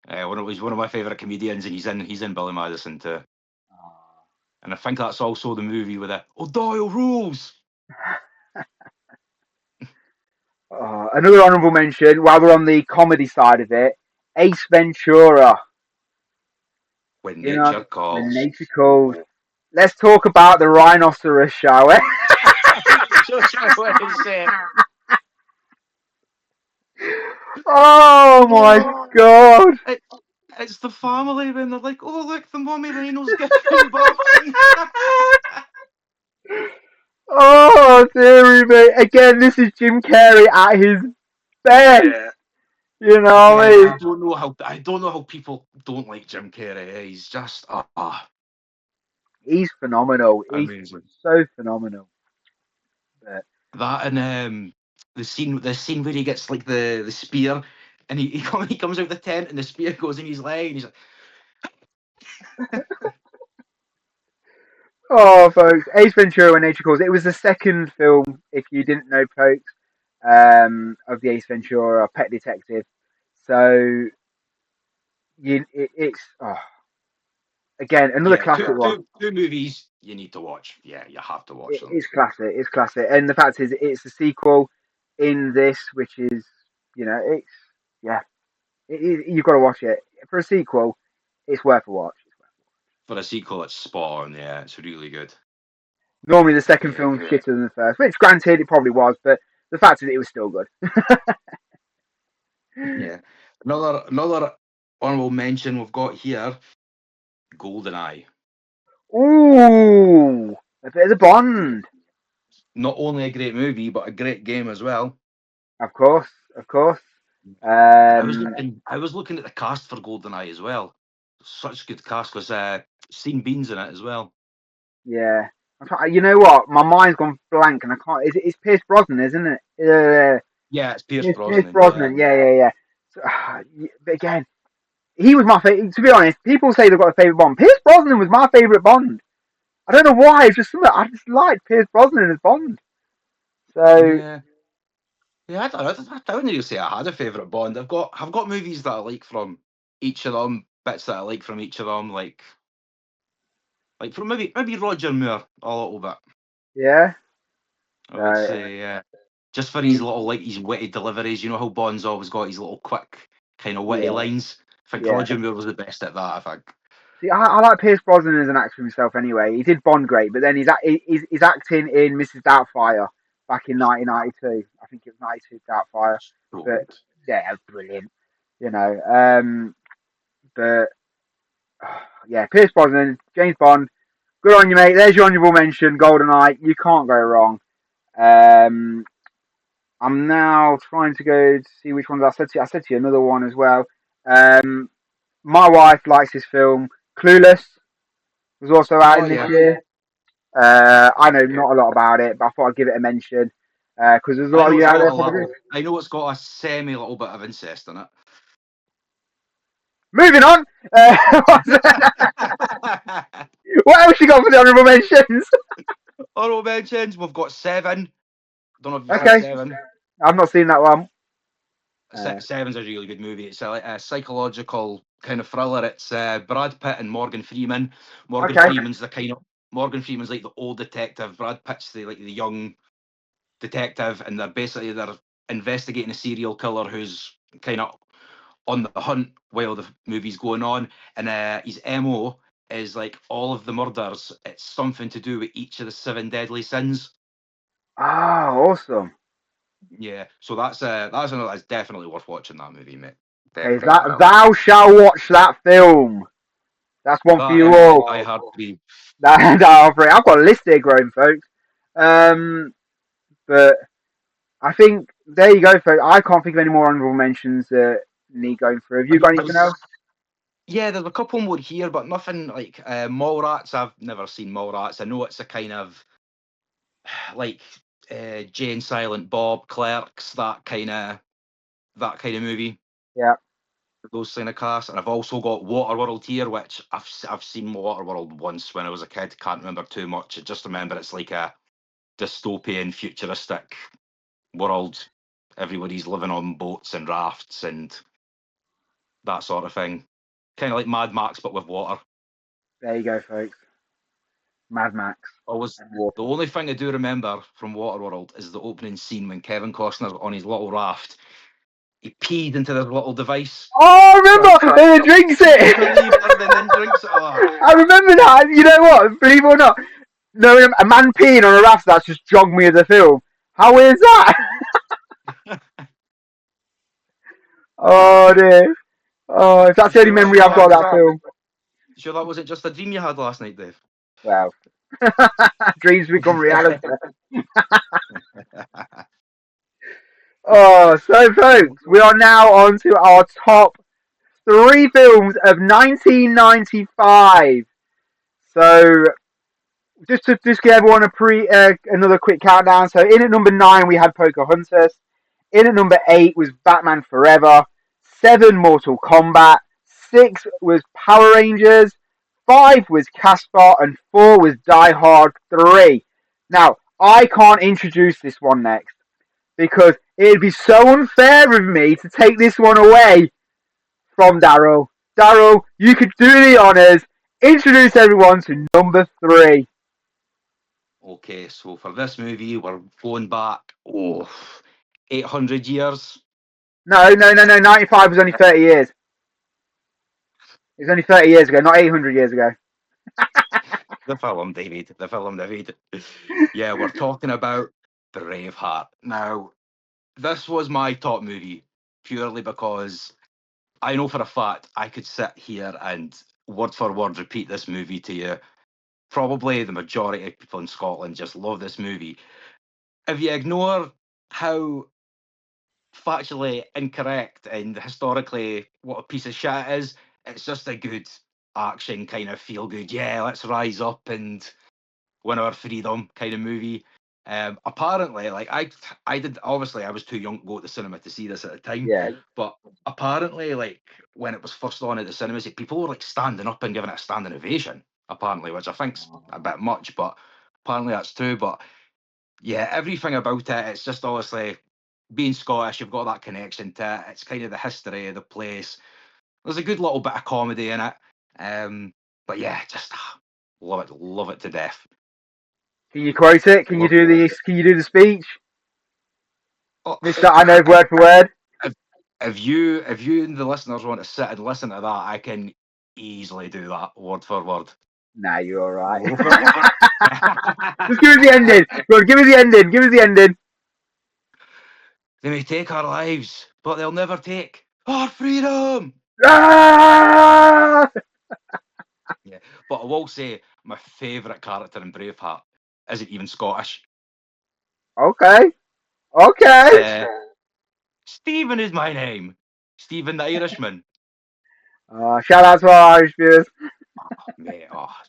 One of my favorite comedians, and he's in Billy Madison too. And I think that's also the movie with it. O'Doyle rules. another honourable mention. While we're on the comedy side of it, Ace Ventura. When You know, nature when calls. nature calls. Let's talk about the rhinoceros, shall we? Just what I said. Oh my god! It's the family when they're like, "Oh look, the mommy rhino's giving birth." Oh dearie me! Again, this is Jim Carrey at his best. Yeah. You know what I Again, mean? I don't know how people don't like Jim Carrey. He's just He's phenomenal. He's amazing. so phenomenal. But That and the scene where he gets like the spear, and he comes out the tent and the spear goes in his leg, and he's like, oh, folks, Ace Ventura: When Nature Calls. It was the second film, if you didn't know, folks, of the Ace Ventura Pet Detective. So it's again another yeah, two, classic one. two, two movies you need to watch. Yeah, you have to watch them. It's classic. It's classic, and the fact is, it's a sequel in this, which is it's yeah, you've got to watch it for a sequel. It's worth a watch. For a sequel, it's spot on. Yeah, it's really good. Normally, the second Yeah, film's shitter than the first, which granted it probably was, but the fact is, it was still good. yeah. Another honorable mention we've got here, GoldenEye. Ooh, a bit of the Bond. Not only a great movie, but a great game as well. Of course, of course. And I was Um, looking, I was looking at the cast for GoldenEye as well. Such good cast because seen Beans in it as well. yeah. You know what? My mind's gone blank, and I can't. It's Pierce Brosnan, isn't it? Yeah, Yeah, it's Pierce Pierce Brosnan. Yeah, Brosnan. Yeah, yeah, yeah. So, but again, he was my favorite. To be honest, people say they've got a favorite Bond. Pierce Brosnan was my favorite Bond. I don't know why. It's just something I just liked Pierce Brosnan as Bond. So yeah, yeah. I wouldn't really say I had a favourite Bond. I've got movies that I like from each of them, bits that I like from each of them, like from maybe Roger Moore a little bit. yeah, I would no, say, yeah, just for his he, little like his witty deliveries. You know how Bond's always got his little quick kind of witty yeah, lines. I think yeah. Roger Moore was the best at that. I think. See, I like Pierce Brosnan as an actor himself. Anyway, he did Bond great, but then he's acting in Mrs. Doubtfire back in 1992. I think it was 92 Doubtfire, So but good. yeah, brilliant. You know, but yeah, Pierce Brosnan, James Bond, good on you, mate. There's your honourable mention, GoldenEye. You can't go wrong. Um, I'm now trying to go to see which ones I said to you. I said to you another one as well. Um, my wife likes this film. Clueless was also out Oh in this yeah, year. I know yeah. not a lot about it, but I thought I'd give it a mention because there's a I lot of know you it's out got there a probably do. little. I know it's got a semi little bit of incest in Moving on. it. What else you got for the honourable mentions? Honorable mentions. We've got Seven. Don't know if you've seen Okay, Seven. I've not seen that one. Uh, Seven's a really good movie. It's a psychological kind of thriller. It's Brad Pitt and Morgan Freeman. Morgan okay. Freeman's the kind of Morgan Freeman's like the old detective. Brad Pitt's the young detective, and they're investigating a serial killer who's kind of on the hunt while the movie's going on. And his MO is like all of the murders. It's something to do with each of the seven deadly sins. Ah, awesome. Yeah, so that's definitely worth watching that movie, mate. Okay, is Definitely. that thou shall watch that film? That's one for That you and Die all. Hard 3. I've got a list here, growing folks. But I think there you go, folks. I can't think of any more honourable mentions that need going through. Have I you mean, got anything else? yeah, there's a couple more here, but nothing like Mallrats. I've never seen Mallrats. I know it's a kind of like Jane Silent Bob, Clerks, that kind of movie. Yeah. Those kind of casts. And I've also got Waterworld here, which I've seen Waterworld once when I was a kid. Can't remember too much. I just remember it's like a dystopian, futuristic world. Everybody's living on boats and rafts and that sort of thing. Kind of like Mad Max, but with water. There you go, folks. Mad Max Always and the water. only thing I do remember from Waterworld is the opening scene when Kevin Costner's on his little raft. He peed into this little device. Oh, I That's remember! And it drinks it! unbelievable. And then drinks it. Oh, I remember that. You know what? Believe it or not, no, a man peeing on a raft, that's just jogged me of the film. How weird is that? Oh, dear. Oh, if you that's the only sure memory I've got of that film. that wasn't just a dream you had last night, Dave? Well, dreams become reality. Oh, so folks, we are now on to our top three films of 1995. So just give everyone another quick countdown. So in at number 9 we had Pocahontas. In at number 8 was Batman Forever. 7 Mortal Kombat. 6 was Power Rangers. 5 was Casper, and 4 was Die Hard 3. Now I can't introduce this one next because it'd be so unfair of me to take this one away from Daryl. Daryl, you could do the honours. Introduce everyone to number 3. Okay, so for this movie, we're going back, 800 years. No. 95 was only 30 years. It was only 30 years ago, not 800 years ago. The film, David. The film, David. Yeah, we're talking about Braveheart. Now, this was my top movie purely because I know for a fact I could sit here and word for word repeat this movie to you. Probably the majority of people in Scotland just love this movie. If you ignore how factually incorrect and historically what a piece of shit it is, it's just a good action kind of feel good. Yeah, let's rise up and win our freedom kind of movie. Apparently, like I did. Obviously, I was too young to go to the cinema to see this at the time. Yeah. But apparently, like when it was first on at the cinemas, people were like standing up and giving it a standing ovation. Apparently, which I think's a bit much, but apparently that's true. But yeah, everything about it, it's just obviously being Scottish, you've got that connection to it. It's kind of the history of the place. There's a good little bit of comedy in it. But yeah, just love it to death. Can you quote it? Can you do the speech? Oh, Mister, I know word for word. if you and the listeners want to sit and listen to that, I can easily do that word for word. Nah, you're alright. Go for it. Just give us the ending. Go on, give us the ending. Give us the ending. They may take our lives, but they'll never take our freedom. Ah! Yeah, but I will say my favourite character in Braveheart isn't even Scottish. Okay. Okay. Stephen is my name. Stephen the Irishman. Shout out to our Irish viewers. Mate,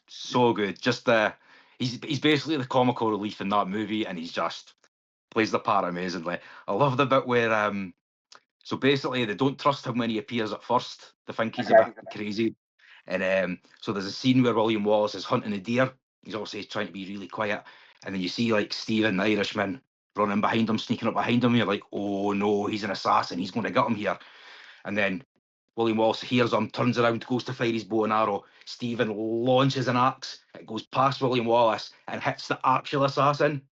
so good. Just he's basically the comical relief in that movie, and he's just plays the part amazingly. I love the bit where so basically they don't trust him when he appears at first. They think he's a Okay. bit crazy, and so there's a scene where William Wallace is hunting a deer. He's obviously trying to be really quiet, and then you see like Stephen the Irishman running behind him, sneaking up behind him. You're like, oh no, he's an assassin. He's going to get him here, and then William Wallace hears him, turns around, goes to fire his bow and arrow. Stephen launches an axe. It goes past William Wallace and hits the actual assassin.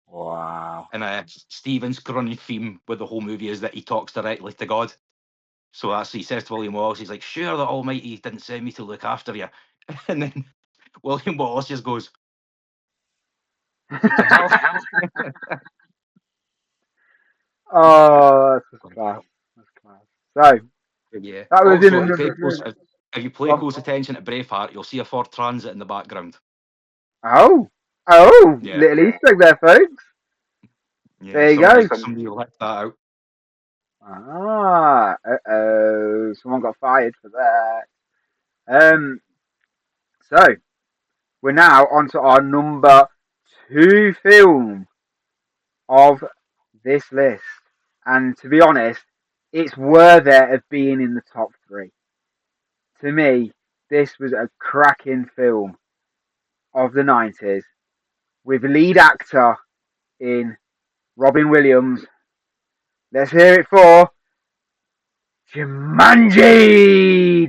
Wow. And Stephen's running theme with the whole movie is that he talks directly to God. So that's he says to William Wallace, he's like, sure, the Almighty didn't send me to look after you. And then William Wallace just goes, what the hell? Oh, that's class. That's class. So, Yeah. that was in Also, another. if you pay close attention to Braveheart, you'll see a Ford Transit in the background. Oh, Yeah. little Easter egg there, folks. Yeah. There you go. Somebody will hit that out. Someone got fired for that. So we're now on to our number 2 film of this list, and to be honest, it's worthy of being in the top 3. To me, this was a cracking film of the 90s with lead actor in Robin Williams. Let's hear it for Jumanji!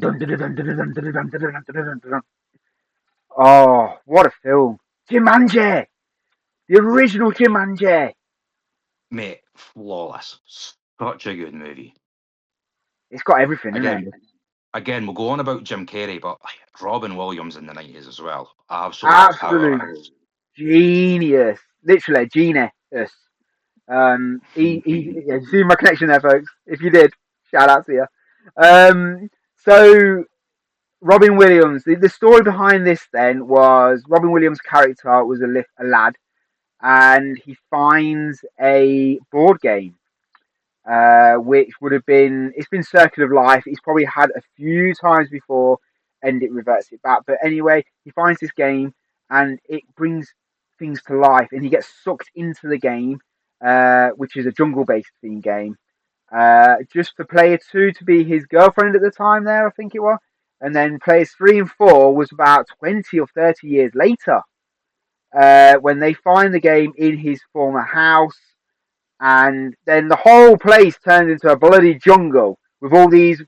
Oh, what a film! Jumanji! The original Jumanji! Mate, flawless. Such a good movie. It's got everything, isn't it? Again, we'll go on about Jim Carrey, but Robin Williams in the 90s as well. Absolute Absolute powerhouse. genius. Literally, genius. Yeah, you see my connection there, folks? If you did, shout out to you. So Robin Williams. The story behind this then was Robin Williams' character was a lad, and he finds a board game, which would have been, it's been Circle of Life. He's probably had a few times before and it reverts it back. But anyway, he finds this game and it brings things to life and he gets sucked into the game, which is a jungle based theme game. Just for player 2 to be his girlfriend at the time there, I think it was. And then players 3 and 4 was about 20 or 30 years later, when they find the game in his former house, and then the whole place turns into a bloody jungle with all these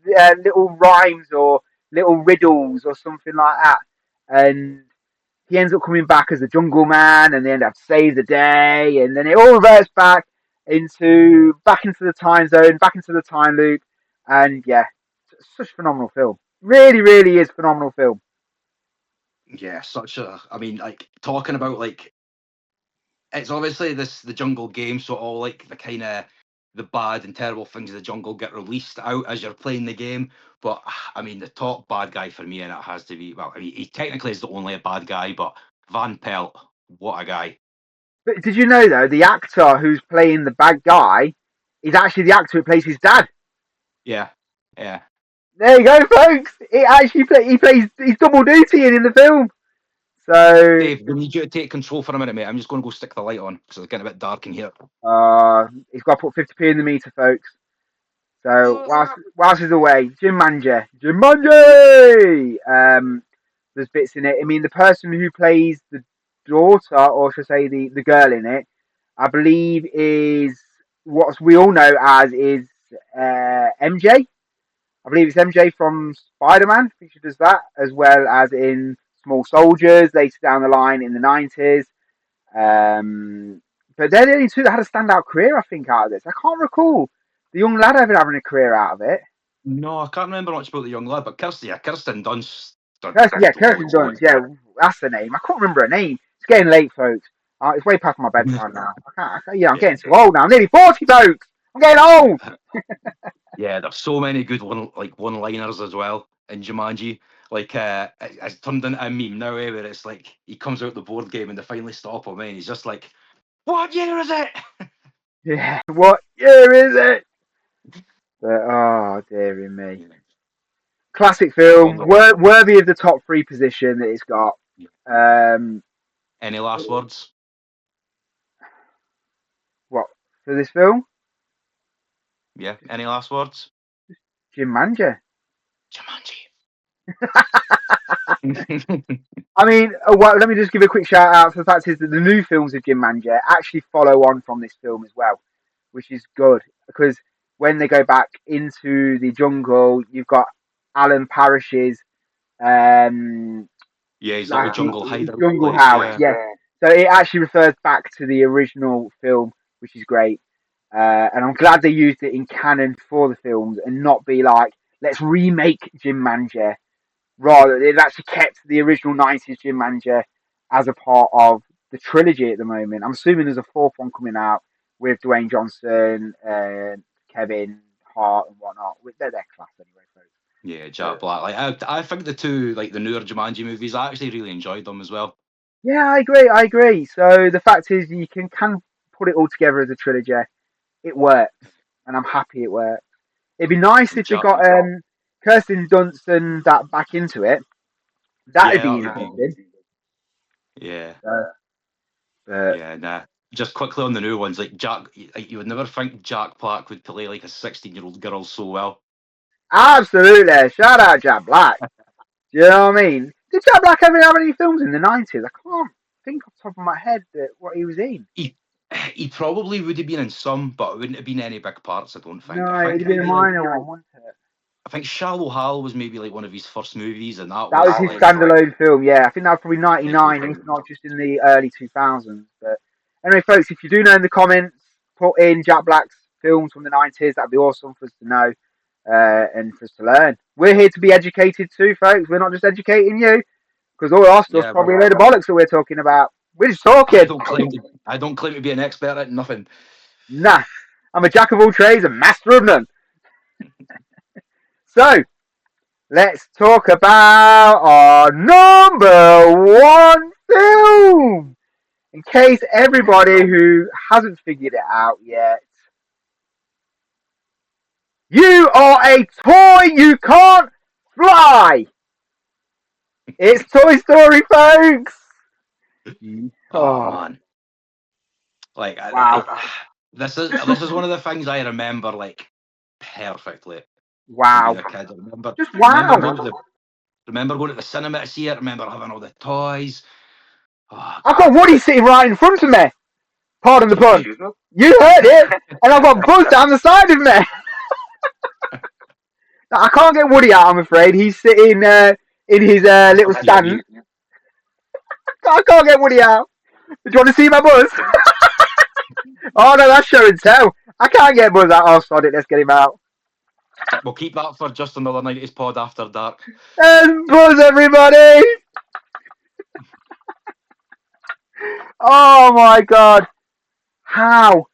little rhymes or little riddles or something like that. And he ends up coming back as a jungle man, and they end up to save the day, and then it all reverts back into the time zone, back into the time loop, and yeah, such a phenomenal film. Really, really is a phenomenal film. Yeah, I mean, like, talking about, like, it's obviously the jungle game, so all, like, the kind of the bad and terrible things of the jungle get released out as you're playing the game. But I mean, the top bad guy for me, and it has to be, well, I mean, he technically is the only bad guy, but Van Pelt, what a guy. But did you know though, the actor who's playing the bad guy is actually the actor who plays his dad? Yeah, yeah. There you go, folks. He plays he's double duty in the film. So Dave, we need you to take control for a minute, mate. I'm just going to go stick the light on because it's getting a bit dark in here. he's got to put 50p in the meter, folks. So whilst he's away, Jim Manje. There's bits in it. I mean, the person who plays the daughter, or should I say the girl in it, I believe is what we all know as is MJ. I believe it's MJ from Spider-Man. I think she does that, as well as in Small Soldiers later down the line in the 90s. But they're the only two that had a standout career, I think, out of this. I can't recall the young lad ever having a career out of it. No, I can't remember much about the young lad, but Kirsten Dunst. Kirsten Dunst. Yeah, that's the name. I can't remember her name. It's getting late, folks. It's way past my bedtime now. I'm getting too old now. I'm nearly 40, folks. I'm getting old. Yeah, there's so many good one-liners as well in Jumanji. Like, it's turned into a meme now, where it's like he comes out the board game and they finally stop him, and he's just like, "What year is it?" Yeah, what year is it? But, oh, dearie me. Classic film, worthy of the top 3 position that it's got. Any last words? What, for this film? Yeah, any last words? Jim Manje. Jumanji. I mean, let me just give a quick shout out to the fact is that the new films of Jim Manje actually follow on from this film as well, which is good because when they go back into the jungle, you've got Alan Parrish's his little jungle hideout jungle place, house. Yeah. So it actually refers back to the original film, which is great. And I'm glad they used it in canon for the films and not be like, let's remake Jim Manje. Rather, it actually kept the original 90s Jim Manje as a part of the trilogy at the moment. I'm assuming there's a 4th one coming out with Dwayne Johnson, Kevin Hart, and whatnot. They're class anyway, folks. Yeah, Jack Black. Like, I think the two, like the newer Jumanji movies, I actually really enjoyed them as well. Yeah, I agree. So the fact is, you can put it all together as a trilogy. It works, and I'm happy it works. It'd be nice if they got Kirsten Dunst and that back into it. That'd be interesting. Yeah. Yeah, nah. Just quickly on the new ones, like Jack, like you would never think Jack Black would play like a 16-year-old girl so well. Absolutely. Shout out Jack Black. Do you know what I mean? Did Jack Black ever have any films in the 90s? I can't think off the top of my head what he was in. He probably would have been in some, but it wouldn't have been any big parts, I don't think. No, I think it'd been a minor one, wouldn't it? I think Shallow Hal was maybe like one of his first movies, and that was his standalone film. Yeah, I think that was probably 99, if not just in the early 2000s. But anyway, folks, if you do know in the comments, put in Jack Black's films from the 90s. That'd be awesome for us to know and for us to learn. We're here to be educated too, folks. We're not just educating you, because all our stuff's probably a load of bollocks that we're talking about. We're just talking. I don't claim to be an expert at nothing. Nah, I'm a jack of all trades and master of none. So, let's talk about our #1 film. In case everybody who hasn't figured it out yet, are a toy. You can't fly. It's Toy Story, folks. Oh man, like Wow. this is one of the things I remember like perfectly from being Wow. a kid. Just Remember wow. going to the cinema to see it. Remember having all the toys. Oh I've got god, Woody sitting right in front of me. Pardon the excuse pun. me. You heard it. And I've got Buzz down the side of me. I can't get Woody out, I'm afraid. He's sitting in his little stand. I can't get Woody out. Do you want to see my Buzz? Oh no, that's show and tell. I can't get Buzz out. Oh, sod it. Let's get him out. We'll keep that for just another 90s pod after dark. There's Buzz, everybody. Oh my god. How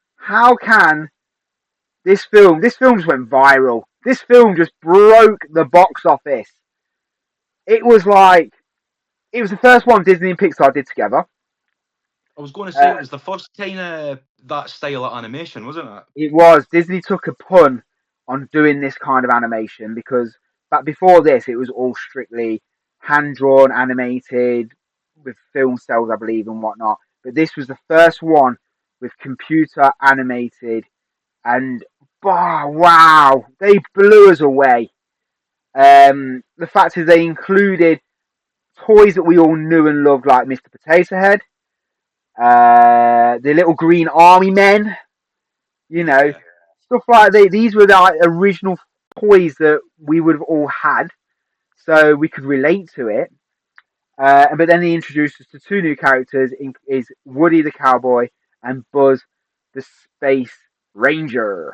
can this film just went viral. This film just broke the box office. It was like, it was the first one Disney and Pixar did together. I was going to say it was the first kind of that style of animation, wasn't it? It was. Disney took a pun on doing this kind of animation because but before this it was all strictly hand drawn, animated with film cells, I believe, and whatnot. But this was the first one with computer animated, and wow, they blew us away. The fact is, they included toys that we all knew and loved, like Mr. Potato Head, the little green army men, you know, stuff like that. These were the original toys that we would have all had, so we could relate to it. But then they introduced us to two new characters: is Woody the cowboy and Buzz the space ranger.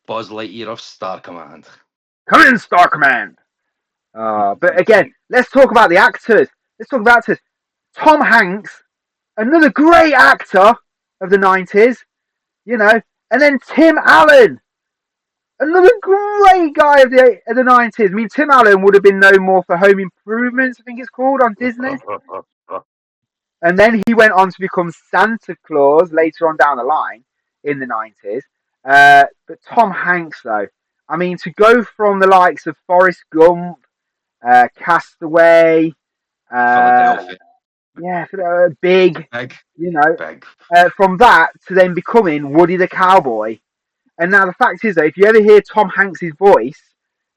Buzz Lightyear of Star Command. Come in, Star Command. But again, let's talk about the actors. Let's talk about actors. Tom Hanks, another great actor of the 90s, you know, and then Tim Allen, another great guy of the 90s. I mean, Tim Allen would have been known more for Home Improvements, I think it's called, on Disney. And then he went on to become Santa Claus later on down the line in the 90s. But Tom Hanks, though, I mean, to go from the likes of Forrest Gump, Castaway, Philadelphia. yeah, Big, Big. you know, Big. from that to then becoming Woody the Cowboy. And now the fact is, though, if you ever hear Tom Hanks' voice,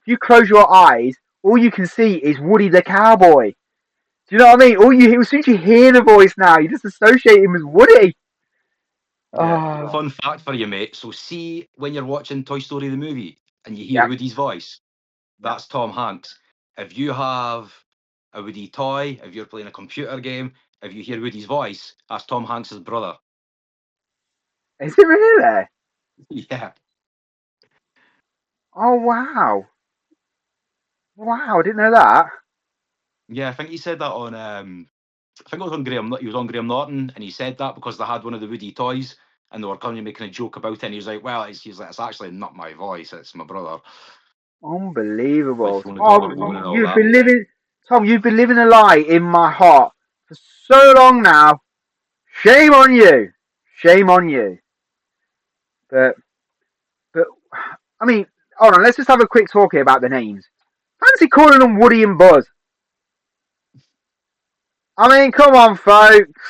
if you close your eyes, all you can see is Woody the Cowboy. Do you know what I mean? As soon as you hear the voice now, you just associate him as Woody. Yeah. Oh, Fun fact for you, mate. So, see when you're watching Toy Story the movie and you hear yeah, Woody's voice, yeah. that's Tom Hanks. If you have a Woody toy, if you're playing a computer game, if you hear Woody's voice, that's Tom Hanks's brother. Is it really? Yeah. Oh, wow. Wow, I didn't know that. Yeah, I think he said that on I think it was on Graham. He was on Graham Norton, and he said that because they had one of the Woody toys, and they were kind of making a joke about it. And he was like, "Well, he's like, it's actually not my voice; it's my brother." Like Unbelievable. phone it over the phone Oh, and all that. Tom, you've been living a lie in my heart for so long now. Shame on you. Shame on you. But, but, I mean, hold on, let's just have a quick talk here about the names. Fancy calling them Woody and Buzz. I mean, come on, folks.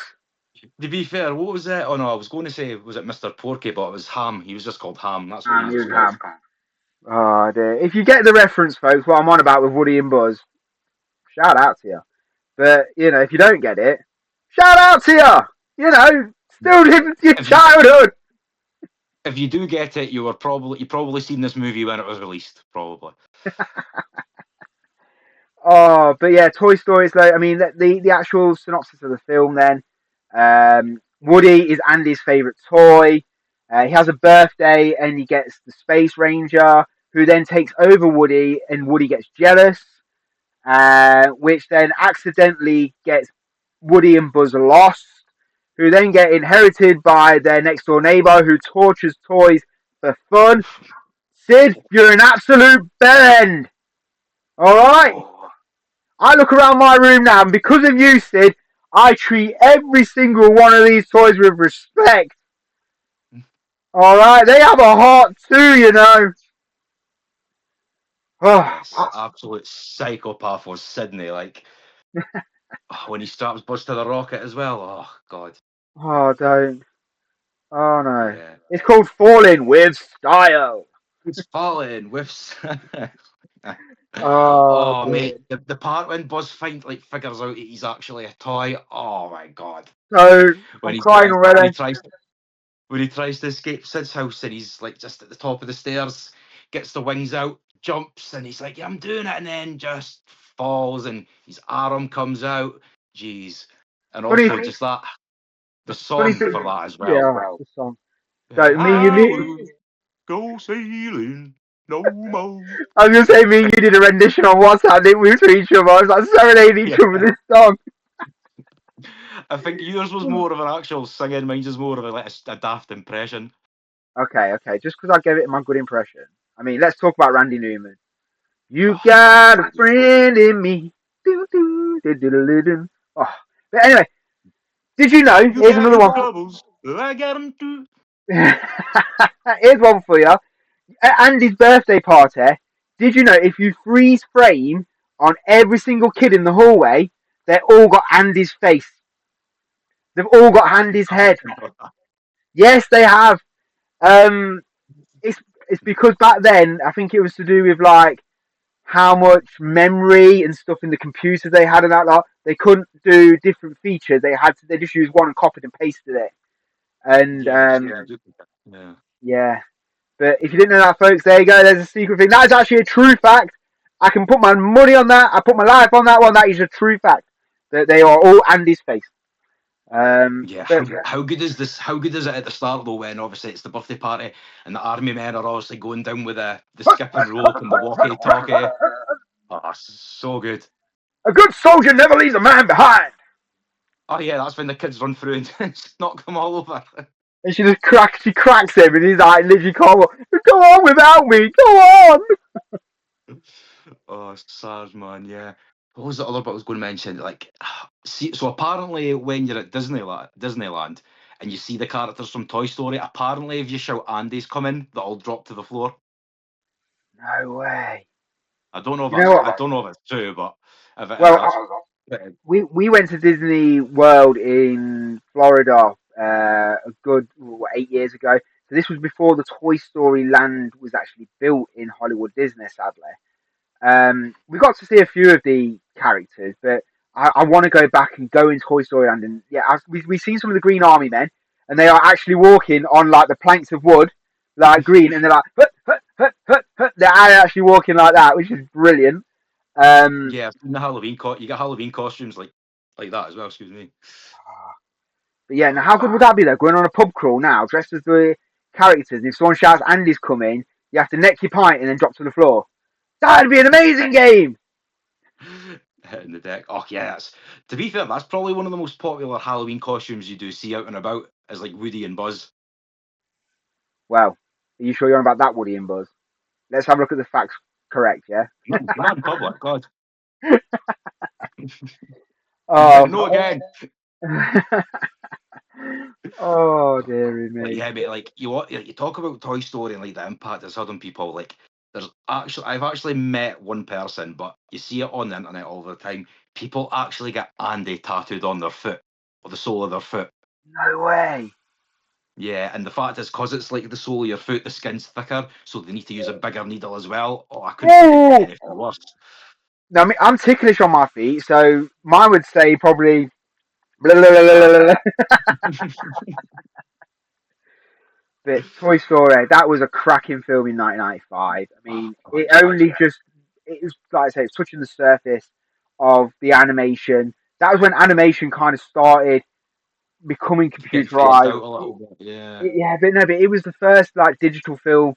To be fair, what was it? Oh no, I was going to say was it Mr. Porky, but it was Ham. He was just called Ham. That's what he was just called. Oh, dear. If you get the reference, folks, what I'm on about with Woody and Buzz, shout out to you. But, you know, if you don't get it, shout out to you. You know, still living your childhood. If you do get it, you probably seen this movie when it was released, probably. Oh, but yeah, Toy Story is like, I mean, the actual synopsis of the film then. Woody is Andy's favourite toy. He has a birthday and he gets the Space Ranger, who then takes over Woody, and Woody gets jealous, which then accidentally gets Woody and Buzz lost, who then get inherited by their next door neighbour who tortures toys for fun. Sid, you're an absolute bellend. Alright? I look around my room now, and because of you, Sid, I treat every single one of these toys with respect. Alright? They have a heart too, you know. Oh, Yes, absolute psychopath was Sydney. Like when he straps Buzz to the rocket as well. Oh God. oh, don't. Oh no. Yeah. It's called Falling with Style. He's falling with. Oh Oh mate, dear. the part when Buzz figures out he's actually a toy. Oh my God. So When I'm he crying tries when he already. tries when he tries to escape Sid's house and he's like just at the top of the stairs, gets the wings out, jumps, and he's like, yeah, I'm doing it, and then just falls and his arm comes out. Jeez. And Funny, also just that the funny song thing. for that as well. Yeah, the song. Yeah. So me, you, I me. will go sailing no more. I was gonna say me and you did a rendition on WhatsApp, didn't we, to each other? I was like serenading each Yeah. other with this song. I think yours was more of an actual singing, mine's is more of a daft impression. Okay. Just because I gave it my good impression. I mean, let's talk about Randy Newman. You Oh, got a friend in me. Doo, doo, doo, doo, doo, doo, doo. Oh, but anyway, did you know? you Here's got another your one. troubles, I got them too. Here's one for you. At Andy's birthday party, did you know if you freeze frame on every single kid in the hallway, they all got Andy's face. They've all got Andy's head. Yes, they have. Um, it's it's because back then I think it was to do with like how much memory and stuff in the computers they had and that lot. They couldn't do different features. They just used one and copied and pasted it. And Yeah, just couldn't duplicate. Yeah. yeah, but if you didn't know that, folks, there you go. There's a secret thing. That is actually a true fact. I can put my money on that. I put my life on that one. That is a true fact. That they are all Andy's face. Yeah, But how good is this? How good is it at the start though? When obviously it's the birthday party and the army men are obviously going down with the skipping rope and the walkie-talkie. Oh, so good. a good soldier never leaves a man behind. Oh yeah, that's when the kids run through and just knock them all over. And she cracks him, and he's like, literally, can't go on without me. Go on. Oh, sad man. Yeah. What was the other bit I was going to mention? Like, see, so apparently when you're at Disneyland, and you see the characters from Toy Story, apparently if you shout Andy's coming, they'll all drop to the floor. No way. I don't know if You know what? I don't know if it's true, but if it is, Well, that's we went to Disney World in Florida a good 8 years ago. So this was before the Toy Story land was actually built in Hollywood Disney, sadly. We got to see a few of the characters, but I want to go back and go in Toy Story Land. And yeah, we've seen some of the Green Army men, and they are actually walking on like the planks of wood, like green, and they're like, hut, hut, hut, hut, hut. They're actually walking like that, which is brilliant. Um, yeah. In the you get Halloween costumes like that as well. Excuse me. but yeah, now how good would that be though? Going on a pub crawl now, dressed as the characters, and if someone shouts Andy's coming, you have to neck your pint and then drop to the floor. That'd be an amazing game. Hitting the deck. Oh yeah, to be fair, that's probably one of the most popular Halloween costumes you do see out and about is like Woody and Buzz. Well, are you sure you're on about that, Woody and Buzz? Let's have a look at the facts. Correct, yeah. Come on, public, God. You said Oh, no again. oh, dearie But me. yeah, mate, like you talk about Toy Story and like the impact it's had on people. Like, I've actually met one person, but you see it on the internet all the time. People actually get Andy tattooed on their foot or the sole of their foot. No way. Yeah, and the fact is, because it's like the sole of your foot, the skin's thicker, so they need to use a bigger needle as well. Oh, I couldn't predict Oh, anything worse. now I mean, I'm ticklish on my feet, so mine would say probably. Blah, blah, blah, blah, blah, blah. But Toy Story, that was a cracking film in 1995. I Oh, mean, it God, yeah. only just, it was, like I say, it's touching the surface of the animation. That was when animation kind of started becoming Getting phased computerized. out a little bit. Yeah. Yeah, but no, but it was the first like digital film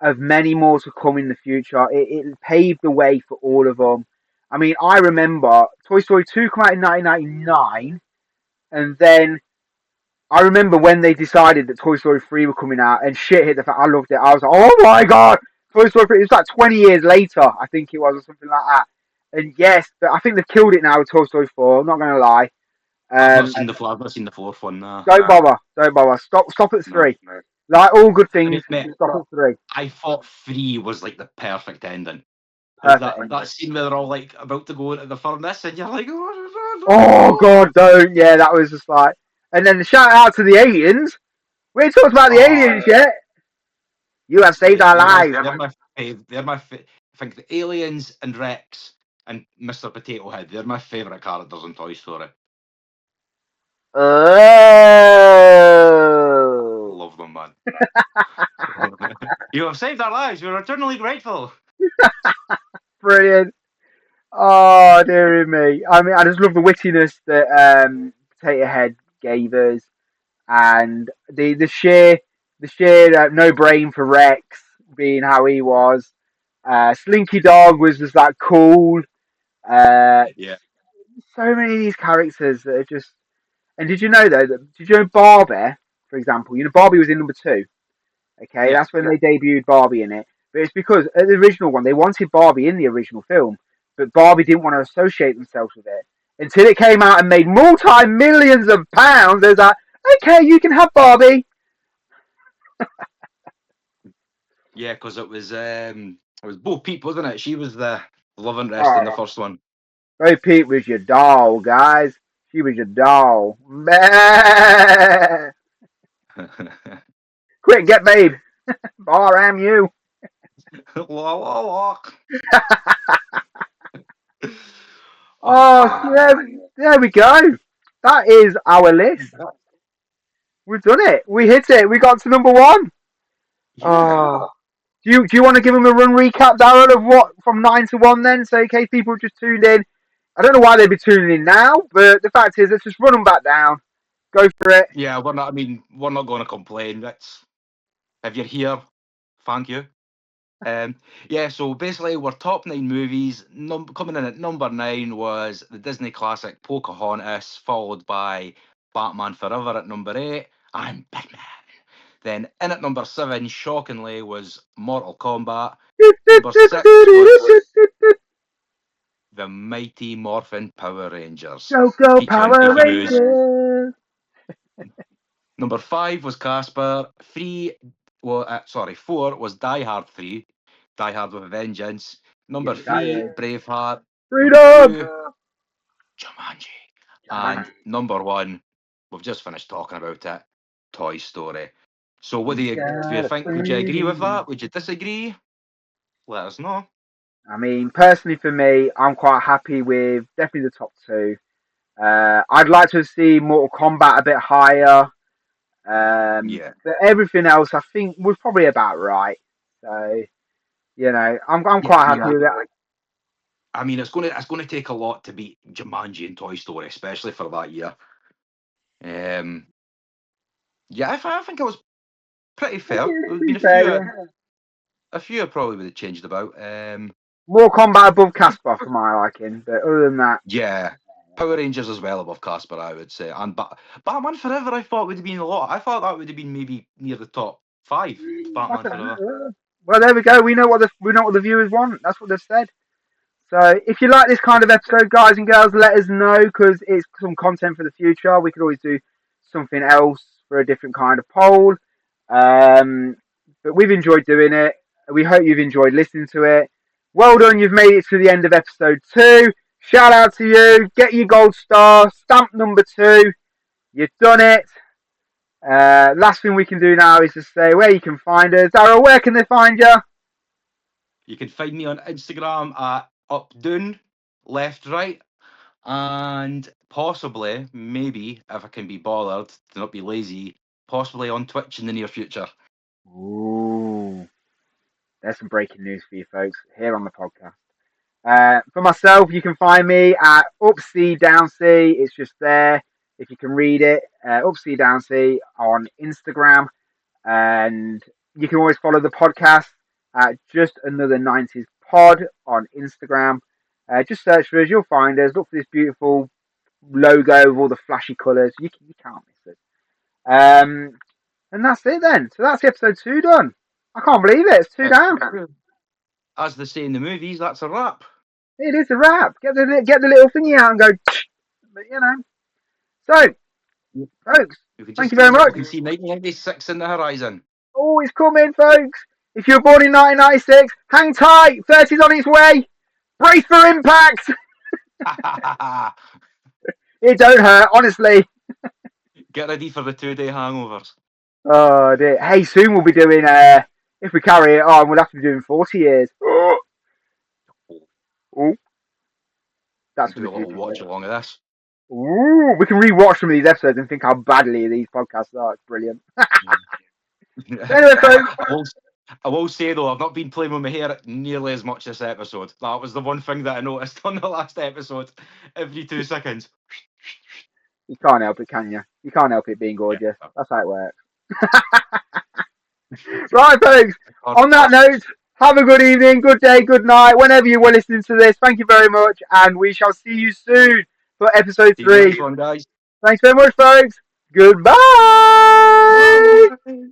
of many more to come in the future. It paved the way for all of them. I mean, I remember Toy Story 2 came out in 1999, and then I remember when they decided that Toy Story 3 were coming out, and shit hit the fan. I loved it. I was like, oh my god, Toy Story 3. It was like 20 years later, I think it was, or something like that. And yes, but I think they've killed it now with Toy Story 4. I'm not going to lie. Um, I've not seen the fourth one. Nah. don't bother. Don't bother. Stop at No. 3. Like all good I mean, things, mate, stop at 3. I thought three was like the perfect ending. And Perfect ending. that scene where they're all like about to go into the furnace, and you're like, oh, Oh God, don't! Yeah, that was just like. And then the shout out to the aliens. We ain't talked about the aliens yet. You have saved our lives. they're my. I think the aliens and Rex and Mr. Potato Head. They're my favourite characters in Toy Story. Oh. Love them, man. You have saved our lives. We're eternally grateful. Brilliant. Oh, dear me. I mean, I just love the wittiness that Potato Head gave us, and the sheer no brain for Rex being how he was. Slinky Dog was just that cool. Uh, Yeah. so many of these characters that are just. And did you know though that did you know Barbie, for example? You know Barbie was in number 2. Okay, Yeah. that's when they debuted Barbie in it. But it's because at the original one they wanted Barbie in the original film, but Barbie didn't want to associate themselves with it until it came out and made multi-millions of pounds. There's like, okay, you can have Barbie. Yeah, because it was Bo Peep, wasn't it? She was the love interest in the Oh, first one. Bo Peep was your doll, guys. She was your doll. Bah! Quick, get babe. Bar am you. La, la, la. Oh, Ah, there we go. That is our list. We've done it. We hit it. We got to number 1. yeah. Oh, do you want to give them a run recap, Darren, of what from 9 to 1 then? So in case people just tuned in, I don't know why they'd be tuning in now, but the fact is, let's just run them back down. Go for it. Yeah, we're not. I mean, we're not going to complain. That's if you're here, thank you. Um, yeah. So basically, we're top 9 movies. Coming in at number 9 was the Disney classic Pocahontas, followed by Batman Forever at number 8. I'm Batman. Then in at number 7, shockingly, was Mortal Kombat. Number 6 was the Mighty Morphin Power Rangers, Go go featuring Power Goofy Moose. Rangers. Number 5 was Casper. 4 was Die Hard 3, Die Hard with a Vengeance. Number Yes, that 3, is. Braveheart. Number Freedom. 2, Jumanji. And Jumanji. number 1, we've just finished talking about it, Toy Story. So what We do you got think? Would you agree with freedom. that? Would you disagree? Let us know. I mean, personally for me, I'm quite happy with definitely the top 2. I'd like to see Mortal Kombat a bit higher. Yeah. But everything else, I think, was probably about right. So, I'm Yeah, quite happy with that. I mean, it's gonna take a lot to beat Jumanji and Toy Story, especially for that year. Um, yeah, I think it was pretty fair. There would have been Pretty fair, yeah. a few I probably would have changed about. More combat above Casper for my liking, but other than that, Yeah, Power Rangers as well above Casper, I would say, and Batman Forever, I thought would have been a lot. I thought that would have been maybe near the top 5. Batman Forever. well, there we go. We know what the viewers want. That's what they've said. So, if you like this kind of episode, guys and girls, let us know because it's some content for the future. We could always do something else for a different kind of poll. Um, but we've enjoyed doing it. We hope you've enjoyed listening to it. Well done, you've made it to the end of episode 2. Shout out to you. Get your gold star. Stamp number 2. You've done it. Last thing we can do now is just say where you can find us. Daryl, where can they find you? You can find me on Instagram at updown, left, right, and possibly, maybe, if I can be bothered to not be lazy, possibly on Twitch in the near future. Ooh, there's some breaking news for you folks here on the podcast. For myself, you can find me at Upsea Downsea. It's just there if you can read it. Upsea Downsea on Instagram. And you can always follow the podcast at Just Another 90s Pod on Instagram. Just search for us, you'll find us. Look for this beautiful logo with all the flashy colours. You can't miss it. And that's it then. So that's episode 2 done. I can't believe it. It's 2 down. As they say in the movies, that's a wrap. It is a wrap. Get the little thingy out and go. But So, folks, thank you very We much. can see 1996 in the horizon. Oh, it's coming, folks. If you were born in 1996, hang tight. 30's on its way. Brace for impact. It don't hurt, honestly. Get ready for the 2-day hangovers. Oh dear. Hey, soon we'll be doing. If we carry it on, we'll have to be doing 40 years. Oh, that's for Do the a little future. watch along of this. Ooh, we can rewatch some of these episodes and think how badly these podcasts are. It's brilliant. Anyway, folks. I will say though, I've not been playing with my hair nearly as much this episode. That was the one thing that I noticed on the last episode. Every 2 seconds. You can't help it, can you? You can't help it being gorgeous. Yeah. That's how it works. Right, folks. On that note, have a good evening, good day, good night, whenever you were listening to this. Thank you very much, and we shall see you soon for episode See you 3. next one, guys. Thanks very much, folks. Goodbye. Bye.